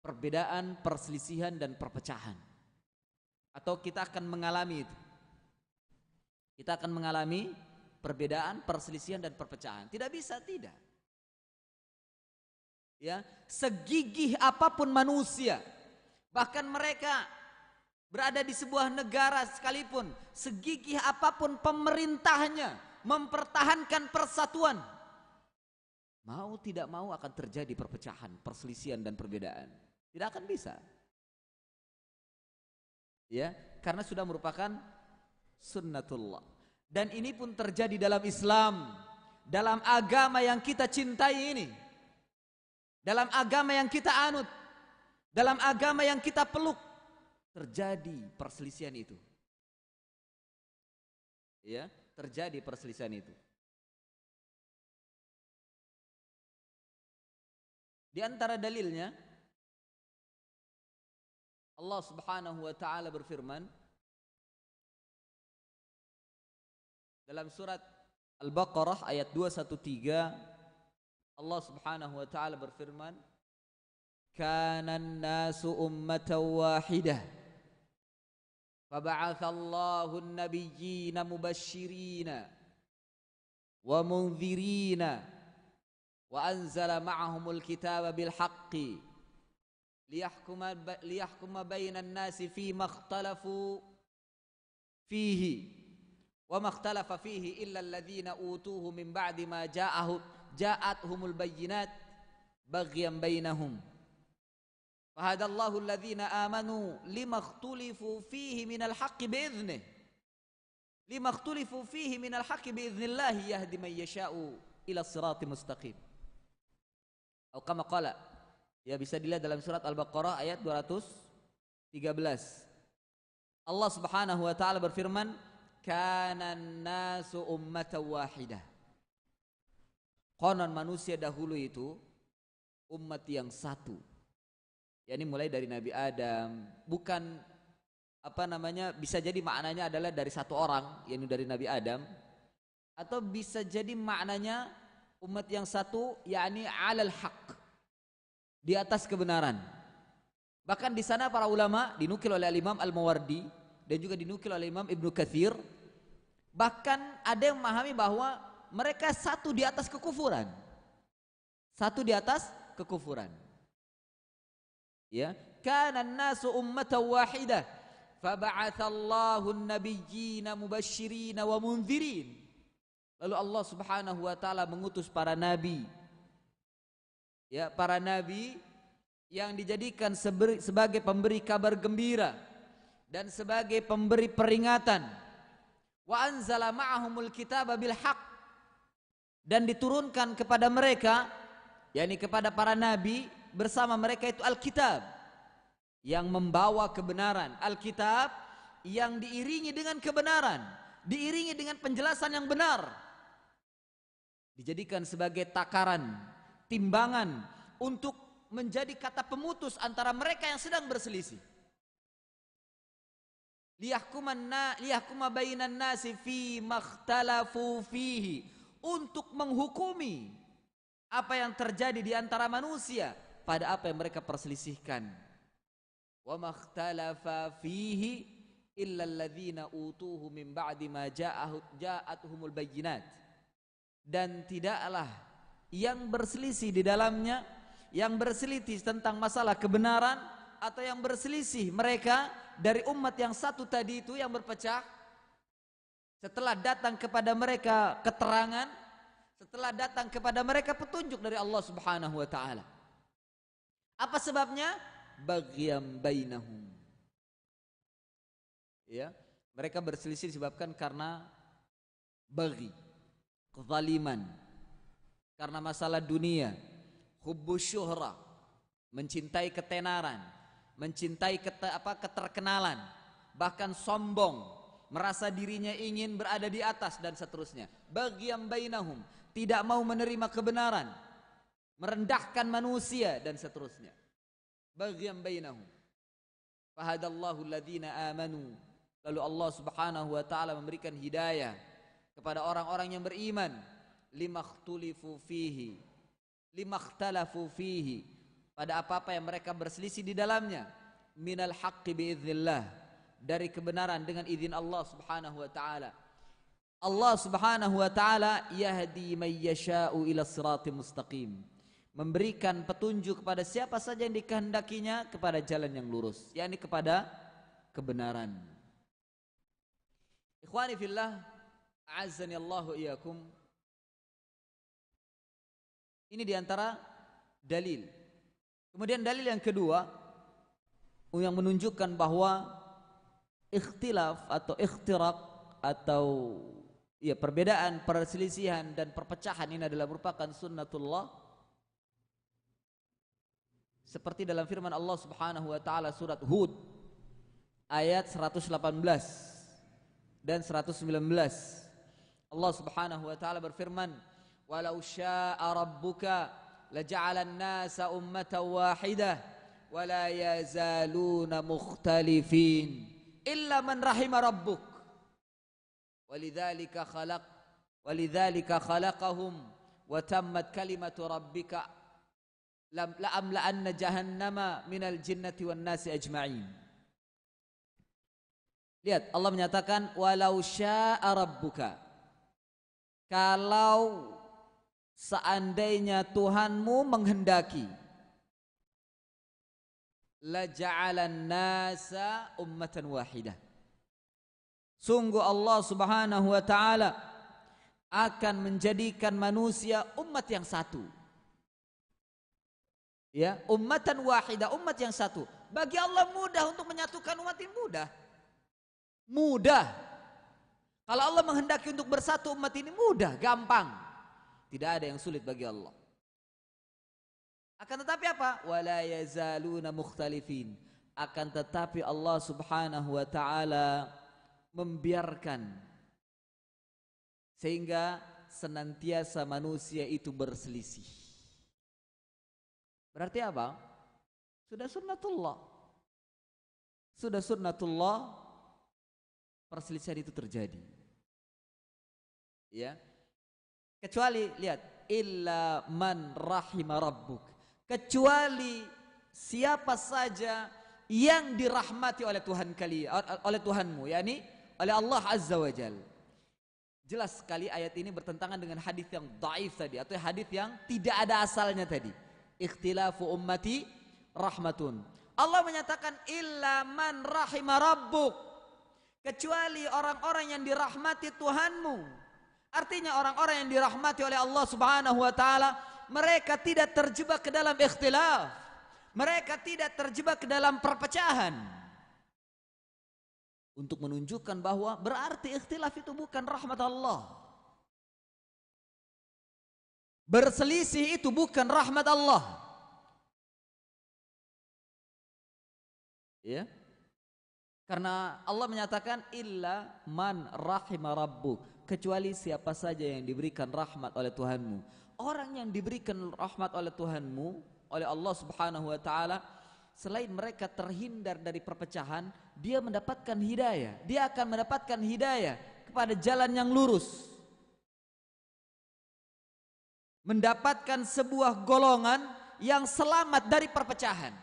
perbedaan, perselisihan dan perpecahan. Atau kita akan mengalami itu. Kita akan mengalami perbedaan, perselisihan dan perpecahan. Tidak bisa, tidak. Ya, segigih apapun manusia, bahkan mereka berada di sebuah negara sekalipun, segigih apapun pemerintahnya mempertahankan persatuan, mau tidak mau akan terjadi perpecahan, perselisihan dan perbedaan. Tidak akan bisa. Ya, karena sudah merupakan sunnatullah. Dan ini pun terjadi dalam Islam, dalam agama yang kita cintai ini. Dalam agama yang kita anut, dalam agama yang kita peluk, terjadi perselisihan itu. Ya, terjadi perselisihan itu. Di antara dalilnya, Allah Subhanahu wa taala berfirman dalam surat Al-Baqarah ayat 213, Allah Subhanahu wa taala berfirman, "Kanan nasu ummatan wahidah, faba'atsallahu an-nabiyyina mubashshirina wa mundzirina wa anzala ma'ahumul kitaba bil haqqi liyahkuma bainan nasi fima ikhtalafu fihi wa ma ikhtalafa fihi illa alladhina utuhu min ba'di ma ja'athumul bayyinat baghyan bainahum fahadallahu alladhina amanu lima ikhtulifu fihi minal haqqi bi'idhnih bi'idhnillahi yahdi man yasha'u ila siratim mustaqim." Atau kama qala, ya bisa dilihat dalam surat Al-Baqarah ayat 213. Allah Subhanahu wa taala berfirman, "Kanan nasu ummatan wahidah." Konon manusia dahulu itu umat yang satu. Ya, ini mulai dari Nabi Adam, bukan bisa jadi maknanya adalah dari satu orang, yakni dari Nabi Adam, atau bisa jadi maknanya umat yang satu yakni alal haq, di atas kebenaran. Bahkan di sana para ulama dinukil oleh Imam Al-Mawardi dan juga dinukil oleh Imam Ibnu Katsir, bahkan ada yang memahami bahwa mereka satu di atas kekufuran, Satu di atas kekufuran. Ya, kana an-nasu ummatan wahidah faba'atsallahu an-nabiyyina mubasysyirin wa mundzirin. Lalu Allah Subhanahu wa taala mengutus para nabi. Ya, para nabi yang dijadikan sebagai pemberi kabar gembira dan sebagai pemberi peringatan. Wa anzala ma'ahumul kitaba bil haqq, dan diturunkan kepada mereka, yakni kepada para nabi bersama mereka itu Alkitab yang membawa kebenaran, Alkitab yang diiringi dengan kebenaran, diiringi dengan penjelasan yang benar, dijadikan sebagai takaran, timbangan untuk menjadi kata pemutus antara mereka yang sedang berselisih. Liyahkuma bainan nasi fi makhtalafu fihi, untuk menghukumi apa yang terjadi di antara manusia pada apa yang mereka perselisihkan. Wa makhtalafa fihi illa alladzina utuhu min ba'di ma ja'atuhumul bayyinat. Dan tidaklah yang berselisih di dalamnya, yang berselisih tentang masalah kebenaran, atau yang berselisih mereka dari umat yang satu tadi itu yang berpecah, setelah datang kepada mereka keterangan, setelah datang kepada mereka petunjuk dari Allah Subhanahu wa taala. Apa sebabnya? Baghyan bainahum. Ya, mereka berselisih disebabkan karena baghi, kezaliman, karena masalah dunia, hubbus syuhra, mencintai ketenaran, mencintai keterkenalan, bahkan sombong, merasa dirinya ingin berada di atas dan seterusnya. Baghyan bainahum, tidak mau menerima kebenaran, merendahkan manusia dan seterusnya. Baghyan bainahum. Fahadallahu alladhina amanu, lalu Allah Subhanahu wa taala memberikan hidayah kepada orang-orang yang beriman. Limakhtalafu fihi, pada apa-apa yang mereka berselisih di dalamnya. Minal haqqi biiznillah, dari kebenaran dengan izin Allah Subhanahu wa taala. Allah Subhanahu wa taala yahdi may yasha'u ila siratim mustaqim, memberikan petunjuk kepada siapa saja yang dikehendakinya kepada jalan yang lurus, yakni kepada kebenaran. Ikhwani fillah, a'azzani Allahu iyyakum. Ini diantara dalil. Kemudian dalil yang kedua yang menunjukkan bahwa ikhtilaf atau ikhtiraq atau ya perbedaan, perselisihan dan perpecahan ini adalah merupakan sunnatullah, seperti dalam firman Allah Subhanahu wa taala surat Hud ayat 118 dan 119. Allah Subhanahu wa taala berfirman, walau syaa rabbuka laja'alan nasa ummatan wahidah wala yazaluna mukhtalifin illa man rahima rabbuk walidzalika khalaqahum wa tammat kalimatu rabbika la'amla'anna jahannama minal jinnati wan nasi ajma'in. Lihat, Allah menyatakan walau syaa rabbuka, kalau seandainya Tuhanmu menghendaki, la ja'alan nasa ummatan wahidah, sungguh Allah Subhanahu wa taala akan menjadikan manusia umat yang satu. Ya, ummatan wahidah, umat yang satu. Bagi Allah mudah untuk menyatukan umat ini, mudah. Kalau Allah menghendaki untuk bersatu umat ini mudah, gampang. Tidak ada yang sulit bagi Allah. Akan tetapi apa? Wala yazaluna mukhtalifin. Akan tetapi Allah Subhanahu wa taala membiarkan sehingga senantiasa manusia itu berselisih. Berarti apa? Sudah sunnatullah. Sudah sunnatullah, perselisihan itu terjadi. Ya. Kecuali lihat, illa man rahima rabbuk, kecuali siapa saja yang dirahmati oleh Tuhan kalian, oleh Tuhanmu, yakni oleh Allah Azza wa Jalla. Jelas sekali ayat ini bertentangan dengan hadis yang dhaif tadi, atau hadis yang tidak ada asalnya tadi. Ikhtilafu ummati rahmatun. Allah menyatakan illa man rahima rabbuk, kecuali orang-orang yang dirahmati Tuhanmu. Artinya orang-orang yang dirahmati oleh Allah Subhanahu wa taala, mereka tidak terjebak ke dalam ikhtilaf. Mereka tidak terjebak ke dalam perpecahan. Untuk menunjukkan bahwa berarti ikhtilaf itu bukan rahmat Allah. Berselisih itu bukan rahmat Allah. Ya. Karena Allah menyatakan illa man rahima rabbuk, kecuali siapa saja yang diberikan rahmat oleh Tuhanmu. Orang yang diberikan rahmat oleh Tuhanmu, oleh Allah Subhanahu wa taala, selain mereka terhindar dari perpecahan, dia mendapatkan hidayah. Dia akan mendapatkan hidayah kepada jalan yang lurus. Mendapatkan sebuah golongan yang selamat dari perpecahan.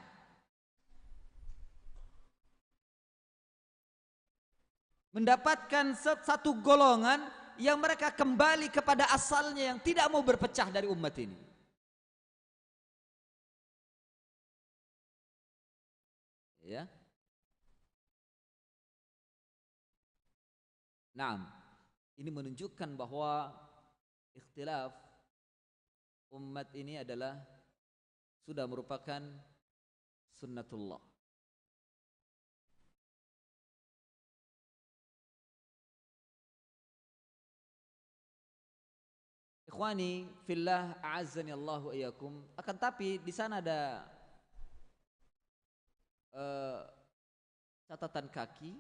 Mendapatkan satu golongan yang mereka kembali kepada asalnya, yang tidak mau berpecah dari umat ini. Ya. Naam. Ini menunjukkan bahwa ikhtilaf umat ini adalah sudah merupakan sunnatullah. Ikhwani fillah, a'azzani Allahu iyyakum. Akan tapi di sana ada catatan kaki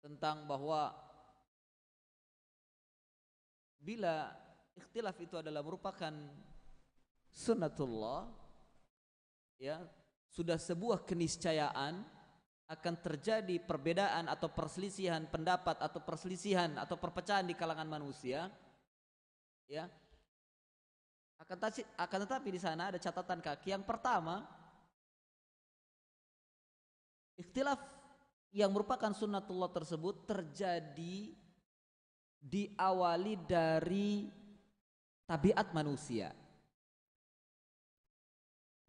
tentang bahwa bila ikhtilaf itu adalah merupakan sunnatullah, ya, sudah sebuah keniscayaan akan terjadi perbedaan atau perselisihan pendapat atau perselisihan atau perpecahan di kalangan manusia, ya. Akan tetapi di sana ada catatan kaki. Yang pertama, ikhtilaf yang merupakan sunnatullah tersebut terjadi diawali dari tabiat manusia.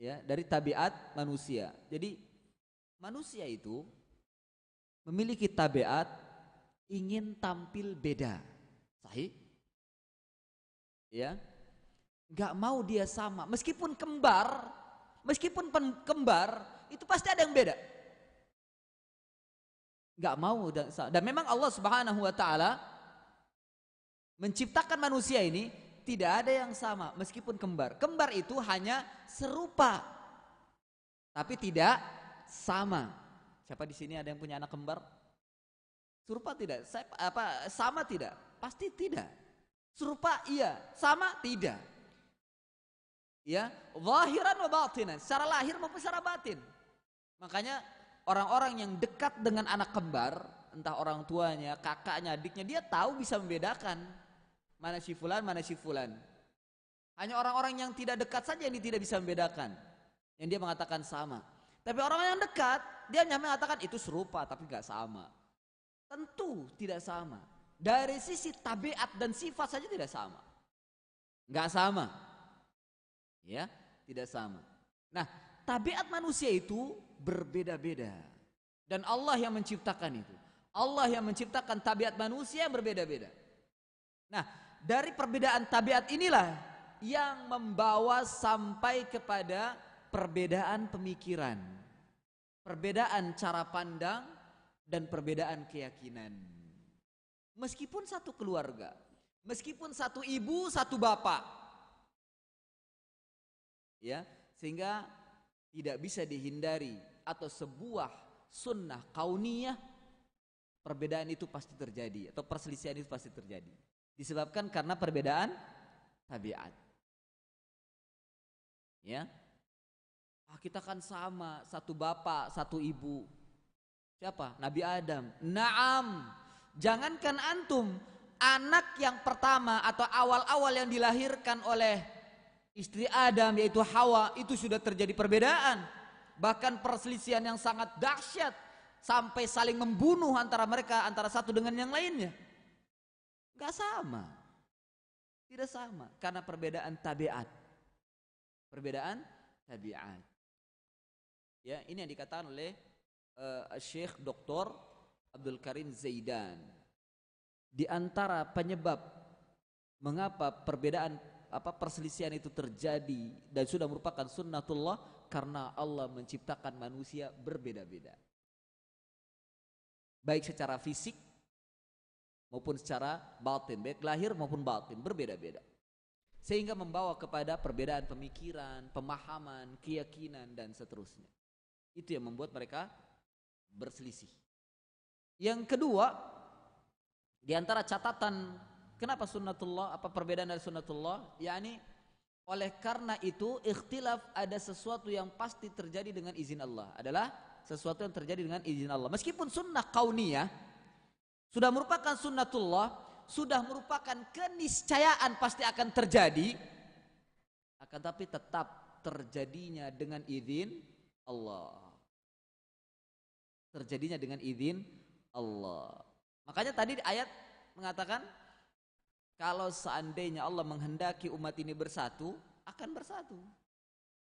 Ya, dari tabiat manusia. Jadi manusia itu memiliki tabiat ingin tampil beda. Sahih? Ya. Enggak mau dia sama, meskipun kembar itu pasti ada yang beda. Enggak mau, dan memang Allah Subhanahu wa taala menciptakan manusia ini tidak ada yang sama meskipun kembar. Kembar itu hanya serupa tapi tidak sama. Siapa di sini ada yang punya anak kembar? Serupa tidak? Sama tidak? Pasti tidak. Serupa iya, sama tidak. Ya, zahiran wa batinan, secara lahir maupun secara batin. Makanya orang-orang yang dekat dengan anak kembar, entah orang tuanya, kakaknya, adiknya, dia tahu bisa membedakan mana si fulan, mana si fulan. Hanya orang-orang yang tidak dekat saja yang tidak bisa membedakan, yang dia mengatakan sama. Tapi orang yang dekat, dia hanya mengatakan itu serupa tapi gak sama. Tentu tidak sama. Dari sisi tabiat dan sifat saja tidak sama. Gak sama. Ya, tidak sama. Nah, tabiat manusia itu berbeda-beda. Dan Allah yang menciptakan itu. Allah yang menciptakan tabiat manusia yang berbeda-beda. Nah, dari perbedaan tabiat inilah yang membawa sampai kepada perbedaan pemikiran, perbedaan cara pandang, dan perbedaan keyakinan. Meskipun satu keluarga, meskipun satu ibu, satu bapak, ya, sehingga tidak bisa dihindari, atau sebuah sunnah kauniyah, perbedaan itu pasti terjadi, atau perselisihan itu pasti terjadi, disebabkan karena perbedaan tabiat. Ya, kita kan sama, satu bapak, satu ibu. Siapa? Nabi Adam. Naam. Jangankan antum, anak yang pertama atau awal-awal yang dilahirkan oleh istri Adam, yaitu Hawa, itu sudah terjadi perbedaan. Bahkan perselisihan yang sangat dahsyat, sampai saling membunuh antara mereka, antara satu dengan yang lainnya. Enggak sama. Tidak sama karena perbedaan tabiat. Perbedaan tabiat. Ya, ini yang dikatakan oleh Syekh Dr. Abdul Karim Zaidan. Di antara penyebab mengapa perbedaan perselisihan itu terjadi dan sudah merupakan sunnatullah karena Allah menciptakan manusia berbeda-beda. Baik secara fisik maupun secara batin, baik lahir maupun batin berbeda-beda. Sehingga membawa kepada perbedaan pemikiran, pemahaman, keyakinan dan seterusnya. Itu yang membuat mereka berselisih. Yang kedua, di antara catatan kenapa sunnatullah, perbedaan dari sunnatullah, yakni oleh karena itu ikhtilaf ada sesuatu yang pasti terjadi dengan izin Allah, adalah sesuatu yang terjadi dengan izin Allah. Meskipun sunnah kauniyah sudah merupakan sunnatullah, sudah merupakan keniscayaan pasti akan terjadi, akan tapi tetap terjadinya dengan izin Allah. Terjadinya dengan izin Allah. Makanya tadi ayat mengatakan kalau seandainya Allah menghendaki umat ini bersatu, akan bersatu.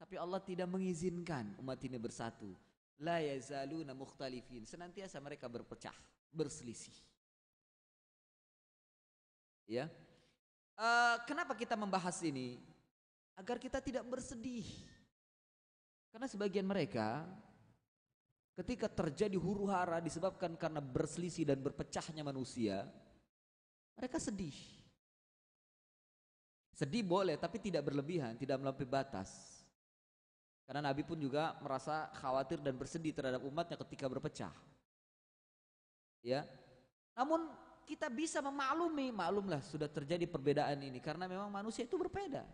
Tapi Allah tidak mengizinkan umat ini bersatu. La yazaluna mukhtalifin. Senantiasa mereka berpecah, berselisih. Ya. Kenapa kita membahas ini? Agar kita tidak bersedih. Karena sebagian mereka ketika terjadi huru-hara disebabkan karena berselisih dan berpecahnya manusia, mereka sedih. Sedih boleh tapi tidak berlebihan, tidak melampaui batas. Karena Nabi pun juga merasa khawatir dan bersedih terhadap umatnya ketika berpecah. Ya. Namun kita bisa memaklumi, maklumlah sudah terjadi perbedaan ini karena memang manusia itu berbeda.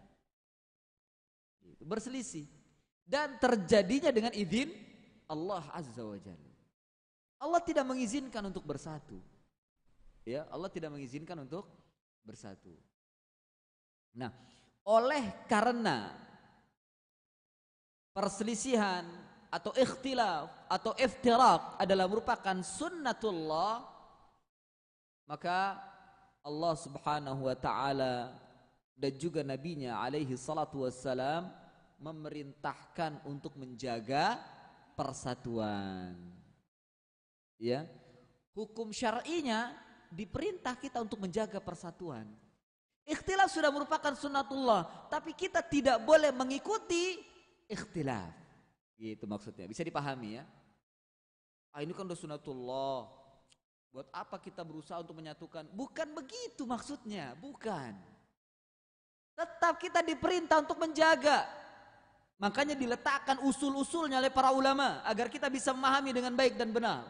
Berselisih dan terjadinya dengan izin Allah Azza wa Jalla. Allah tidak mengizinkan untuk bersatu. Ya, Allah tidak mengizinkan untuk bersatu. Nah, oleh karena perselisihan atau ikhtilaf atau iftiraq adalah merupakan sunnatullah, maka Allah Subhanahu wa taala dan juga nabinya alaihi salatu wassalam memerintahkan untuk menjaga persatuan. Ya. Hukum syar'inya diperintah kita untuk menjaga persatuan. Ikhtilaf sudah merupakan sunnatullah, tapi kita tidak boleh mengikuti ikhtilaf. Gitu maksudnya. Bisa dipahami ya? Ini kan udah sunnatullah. Buat apa kita berusaha untuk menyatukan? Bukan begitu maksudnya, bukan. Tetap kita diperintah untuk menjaga. Makanya diletakkan usul-usulnya oleh para ulama agar kita bisa memahami dengan baik dan benar.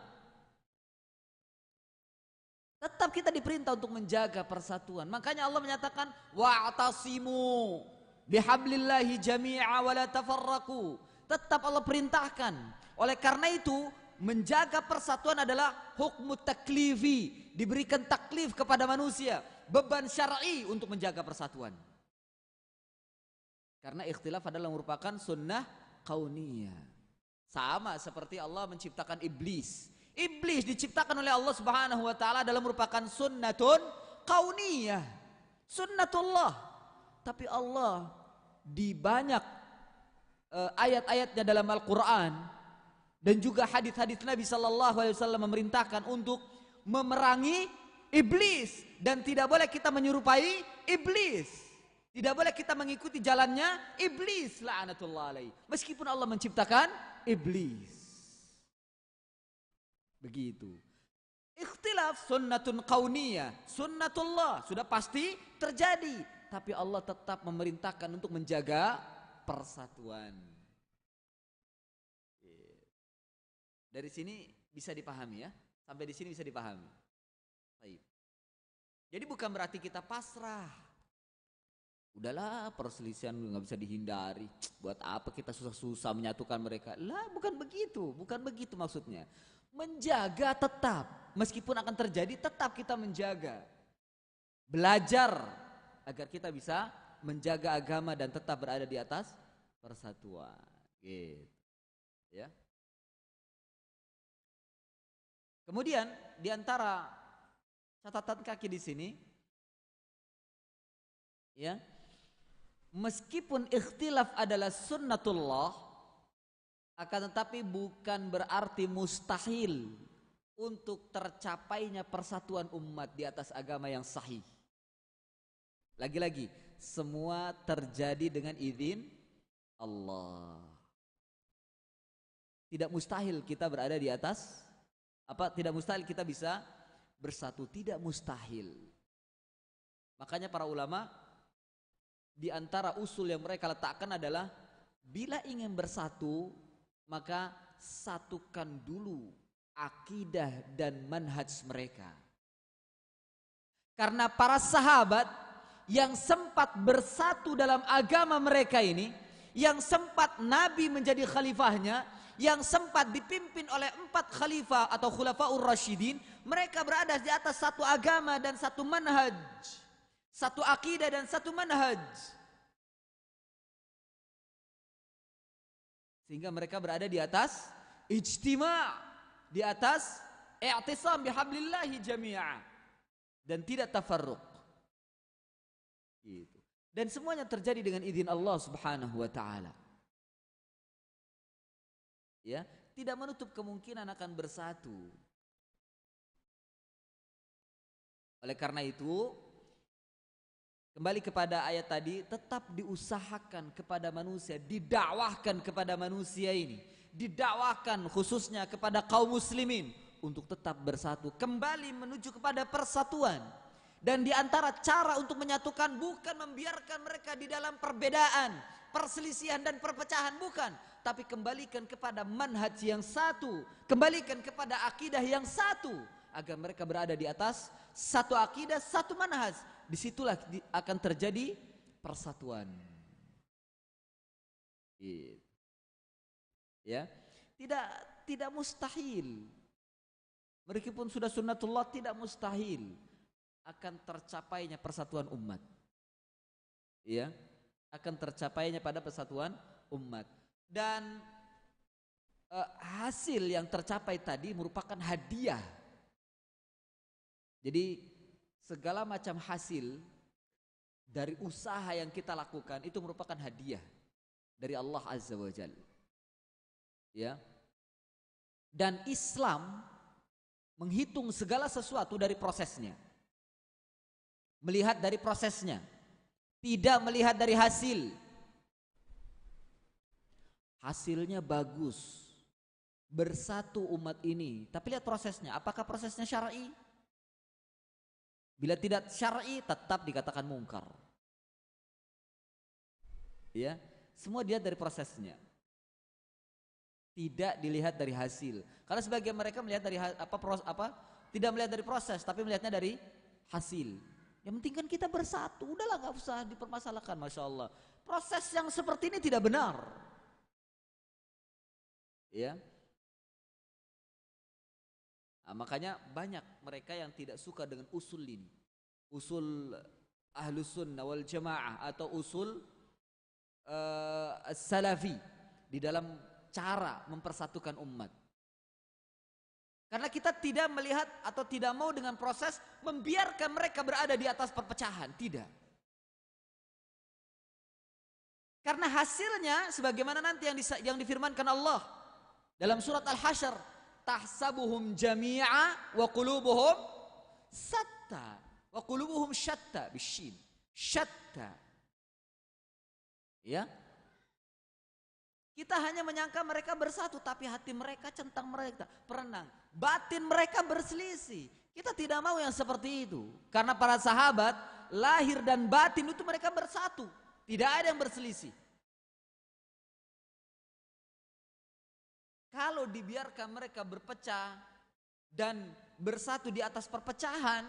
Tetap kita diperintah untuk menjaga persatuan. Makanya Allah menyatakan wa'tasimu bihablillahi jami'a wa la tafarraqu. Tetap Allah perintahkan. Oleh karena itu menjaga persatuan adalah hukmu taklifi, diberikan taklif kepada manusia, beban syar'i untuk menjaga persatuan. Karena ikhtilaf adalah merupakan sunnah kauniyah. Sama seperti Allah menciptakan iblis. Iblis diciptakan oleh Allah Subhanahu wa taala adalah merupakan sunnatun kauniyah. Sunnatullah. Tapi Allah di banyak ayat-ayatnya dalam Al-Qur'an dan juga hadis-hadis Nabi sallallahu alaihi wasallam memerintahkan untuk memerangi iblis dan tidak boleh kita menyerupai iblis. Tidak boleh kita mengikuti jalannya iblis la'natullah alaihi. Meskipun Allah menciptakan iblis. Begitu. Ikhtilaf sunnatun kauniyah, sunnatullah sudah pasti terjadi, tapi Allah tetap memerintahkan untuk menjaga persatuan. Dari sini bisa dipahami ya, sampai di sini bisa dipahami. Baik. Jadi bukan berarti kita pasrah. Udahlah perselisihan nggak bisa dihindari. Buat apa kita susah-susah menyatukan mereka? Lah bukan begitu maksudnya. Menjaga tetap, meskipun akan terjadi tetap kita menjaga. Belajar agar kita bisa menjaga agama dan tetap berada di atas persatuan. Gitu. Ya. Kemudian di antara catatan kaki di sini Ya. Meskipun ikhtilaf adalah sunnatullah, akan tetapi bukan berarti mustahil untuk tercapainya persatuan umat di atas agama yang sahih. Lagi-lagi, semua terjadi dengan izin Allah. Tidak mustahil kita berada di atas, tidak mustahil kita bisa bersatu, tidak mustahil. Makanya para ulama di antara usul yang mereka letakkan adalah bila ingin bersatu, maka satukan dulu akidah dan manhaj mereka. Karena para sahabat yang sempat bersatu dalam agama mereka ini, yang sempat Nabi menjadi khalifahnya, yang sempat dipimpin oleh 4 khalifah atau khulafaur rasyidin, mereka berada di atas satu agama dan satu manhaj, satu akidah dan satu manhaj. Sehingga mereka berada di atas ijtima', di atas i'tisam bihablillahi jami'a, dan tidak tafarruq. Gitu. Dan semuanya terjadi dengan izin Allah Subhanahu wa taala. Ya, tidak menutup kemungkinan akan bersatu. Oleh karena itu, kembali kepada ayat tadi, tetap diusahakan kepada manusia, didakwahkan kepada manusia ini, didakwahkan khususnya kepada kaum muslimin untuk tetap bersatu, kembali menuju kepada persatuan. Dan di antara cara untuk menyatukan bukan membiarkan mereka di dalam perbedaan, perselisihan dan perpecahan, bukan, tapi kembalikan kepada manhaj yang satu, kembalikan kepada akidah yang satu, agar mereka berada di atas satu akidah, satu manhaj. Disitulah akan terjadi persatuan. Ya, tidak mustahil. Meskipun sudah sunnatullah, tidak mustahil akan tercapainya persatuan umat. Ya, akan tercapainya pada persatuan umat. Dan hasil yang tercapai tadi merupakan hadiah. Jadi segala macam hasil dari usaha yang kita lakukan itu merupakan hadiah dari Allah Azza wa Jalla. Ya. Dan Islam menghitung segala sesuatu dari prosesnya. Melihat dari prosesnya, tidak melihat dari hasil. Hasilnya bagus, bersatu umat ini, tapi lihat prosesnya, apakah prosesnya syar'i? Bila tidak syar'i, tetap dikatakan mungkar. Ya, semua dilihat dari prosesnya, tidak dilihat dari hasil. Karena sebagian mereka melihat dari tidak melihat dari proses, tapi melihatnya dari hasil. Yang penting kan kita bersatu, udahlah, nggak usah dipermasalahkan. Masya Allah, proses yang seperti ini tidak benar. Ya, nah, makanya banyak mereka yang tidak suka dengan usul ini, usul ahlus sunnah wal jamaah atau usul salafi di dalam cara mempersatukan umat. Karena kita tidak melihat atau tidak mau dengan proses membiarkan mereka berada di atas perpecahan, tidak. Karena hasilnya sebagaimana nanti yang difirmankan Allah dalam surat Al-Hasyr, tahsabuhum jami'a wa qulubuhum satta, wa qulubuhum syatta bisyin, syatta. Ya. Kita hanya menyangka mereka bersatu, tapi hati mereka centang mereka, perenang. Batin mereka berselisih. Kita tidak mau yang seperti itu. Karena para sahabat, lahir dan batin itu mereka bersatu. Tidak ada yang berselisih. Kalau dibiarkan mereka berpecah dan bersatu di atas perpecahan,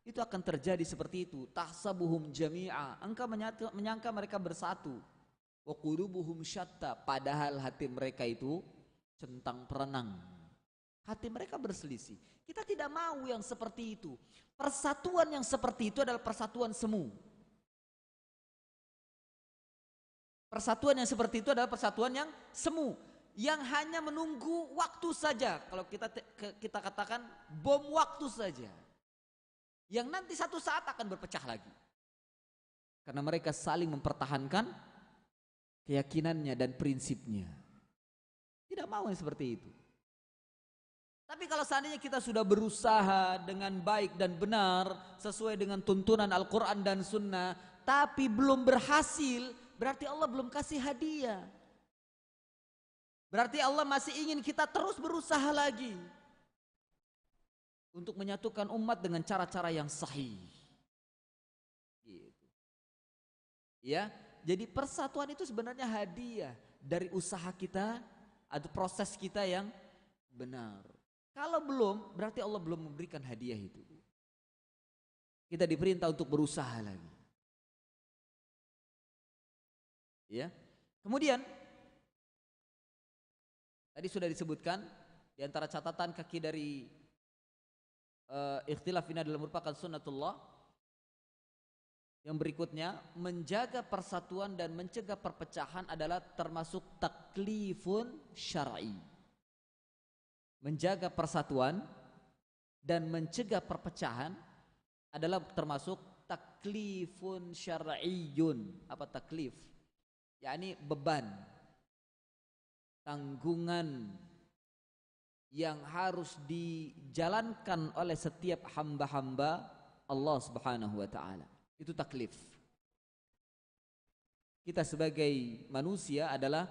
itu akan terjadi seperti itu. Tahsabuhum jami'a, engkau menyangka mereka bersatu. Wa qulubuhum syatta, padahal hati mereka itu centang perenang. Hati mereka berselisih. Kita tidak mau yang seperti itu. Persatuan yang seperti itu adalah persatuan semu. Persatuan yang seperti itu adalah persatuan yang semu, yang hanya menunggu waktu saja. Kalau kita katakan bom waktu saja, yang nanti satu saat akan berpecah lagi. Karena mereka saling mempertahankan keyakinannya dan prinsipnya. Tidak mau yang seperti itu. Tapi kalau seandainya kita sudah berusaha dengan baik dan benar sesuai dengan tuntunan Al-Quran dan Sunnah, tapi belum berhasil, berarti Allah belum kasih hadiah. Berarti Allah masih ingin kita terus berusaha lagi untuk menyatukan umat dengan cara-cara yang sahih. Gitu. Ya, jadi persatuan itu sebenarnya hadiah dari usaha kita atau proses kita yang benar. Kalau belum, berarti Allah belum memberikan hadiah itu. Kita diperintah untuk berusaha lagi. Ya. Kemudian tadi sudah disebutkan di antara catatan kaki dari ikhtilaf ini adalah merupakan sunnatullah. Yang berikutnya, menjaga persatuan dan mencegah perpecahan adalah termasuk taklifun syar'i. Menjaga persatuan dan mencegah perpecahan adalah termasuk taklifun syar'iyyun. Apa taklif? yakni beban, tanggungan yang harus dijalankan oleh setiap hamba-hamba Allah Subhanahu wa taala. Itu taklif. Kita sebagai manusia adalah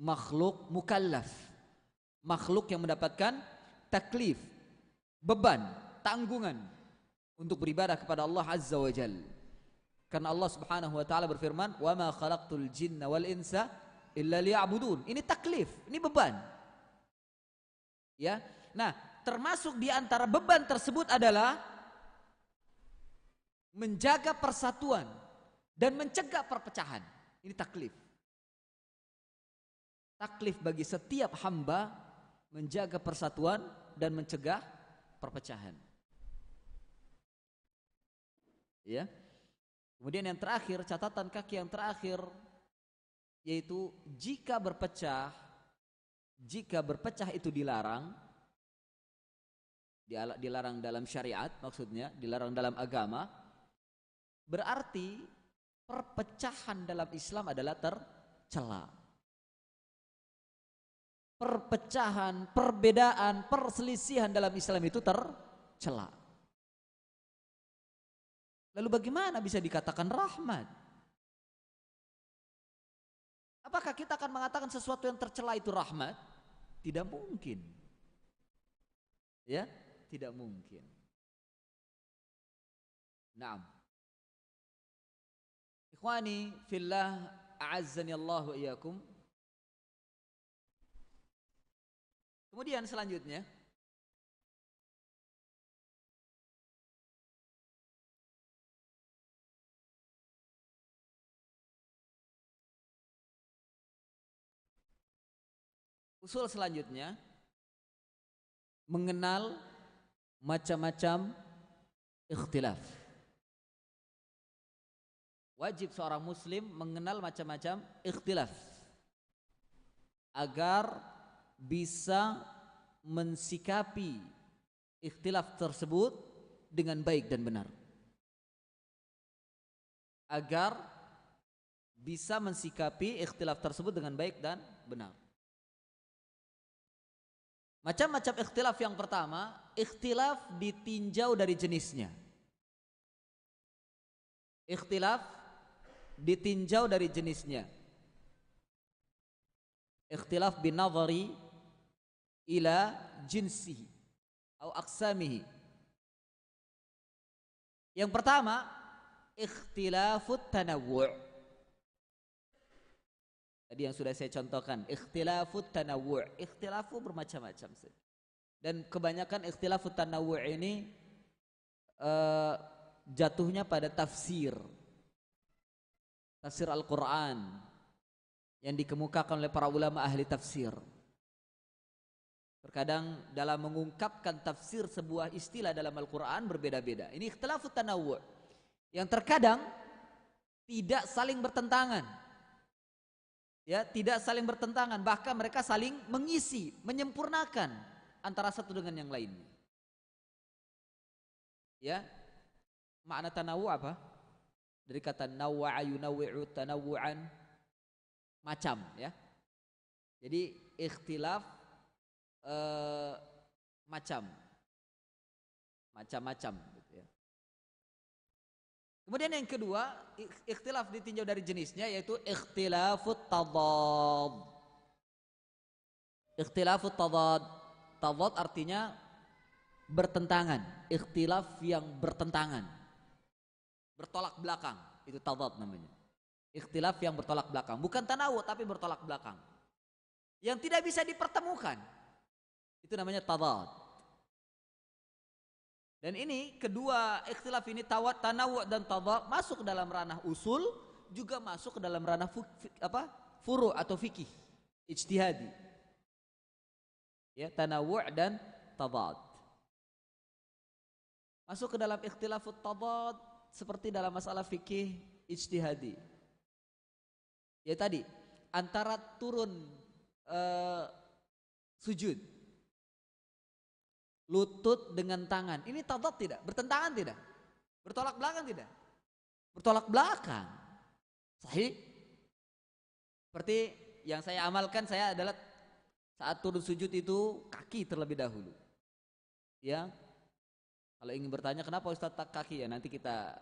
makhluk mukallaf, makhluk yang mendapatkan taklif, beban, tanggungan untuk beribadah kepada Allah Azza wa Jal. Karena Allah Subhanahu wa taala berfirman, "Wa ma khalaqtul jinna wal insa illa liya'budun." Ini taklif, ini beban. Ya. Nah, termasuk di antara beban tersebut adalah menjaga persatuan dan mencegah perpecahan. Ini taklif. Taklif bagi setiap hamba menjaga persatuan dan mencegah perpecahan. Ya. Kemudian yang terakhir, catatan kaki yang terakhir, yaitu jika berpecah itu dilarang dalam syariat, maksudnya dilarang dalam agama, berarti perpecahan dalam Islam adalah tercela. Perpecahan, perbedaan, perselisihan dalam Islam itu tercela. Lalu bagaimana bisa dikatakan rahmat? Apakah kita akan mengatakan sesuatu yang tercela itu rahmat? Tidak mungkin. Ya, tidak mungkin. Naam. Ikhwani fillah, a'azzani Allah wa iyyakum. Kemudian selanjutnya, usul selanjutnya, mengenal macam-macam ikhtilaf. Wajib seorang muslim mengenal macam-macam ikhtilaf agar bisa mensikapi ikhtilaf tersebut dengan baik dan benar. Agar bisa mensikapi ikhtilaf tersebut dengan baik dan benar. Macam-macam ikhtilaf yang pertama, ikhtilaf ditinjau dari jenisnya. Ikhtilaf ditinjau dari jenisnya. Ikhtilaf bin nazari ila jinsihi atau aqsamihi. Yang pertama, ikhtilafut tanawwu'. Tadi yang sudah saya contohkan, ikhtilafut tanawwu'. Ikhtilafu bermacam-macam. Dan kebanyakan ikhtilafut tanawwu' ini jatuhnya pada tafsir Al-Quran yang dikemukakan oleh para ulama ahli tafsir. Terkadang dalam mengungkapkan tafsir sebuah istilah dalam Al-Quran berbeda-beda. Ini ikhtilafut tanawwu' yang terkadang tidak saling bertentangan. Ya, tidak saling bertentangan, bahkan mereka saling mengisi, menyempurnakan antara satu dengan yang lain. Ya, makna tanawu apa? Dari kata nawwa'a yunawwi'u tanawwu'an, macam ya. Jadi ikhtilaf macam-macam gitu ya. Kemudian yang kedua, ikhtilaf ditinjau dari jenisnya, yaitu ikhtilafut tadad. Ikhtilafut tadad. Tadad artinya bertentangan, ikhtilaf yang bertentangan, bertolak belakang, itu tadad namanya. Ikhtilaf yang bertolak belakang, bukan tanawu tapi bertolak belakang, yang tidak bisa dipertemukan, itu namanya tadad. Dan ini kedua ikhtilaf ini, tanawu dan tadad, masuk ke dalam ranah usul, juga masuk ke dalam ranah furu' atau fikih ijtihadi. Ya, tanawu dan tadad. Masuk ke dalam ikhtilafut tadad seperti dalam masalah fikih ijtihadi. Ya tadi, antara turun sujud lutut dengan tangan, ini tadad tidak? Bertentangan tidak? Bertolak belakang tidak? Bertolak belakang. Sahih? Seperti yang saya amalkan, saya adalah saat turun sujud itu kaki terlebih dahulu. Ya. Kalau ingin bertanya kenapa Ustaz tak kaki, ya nanti kita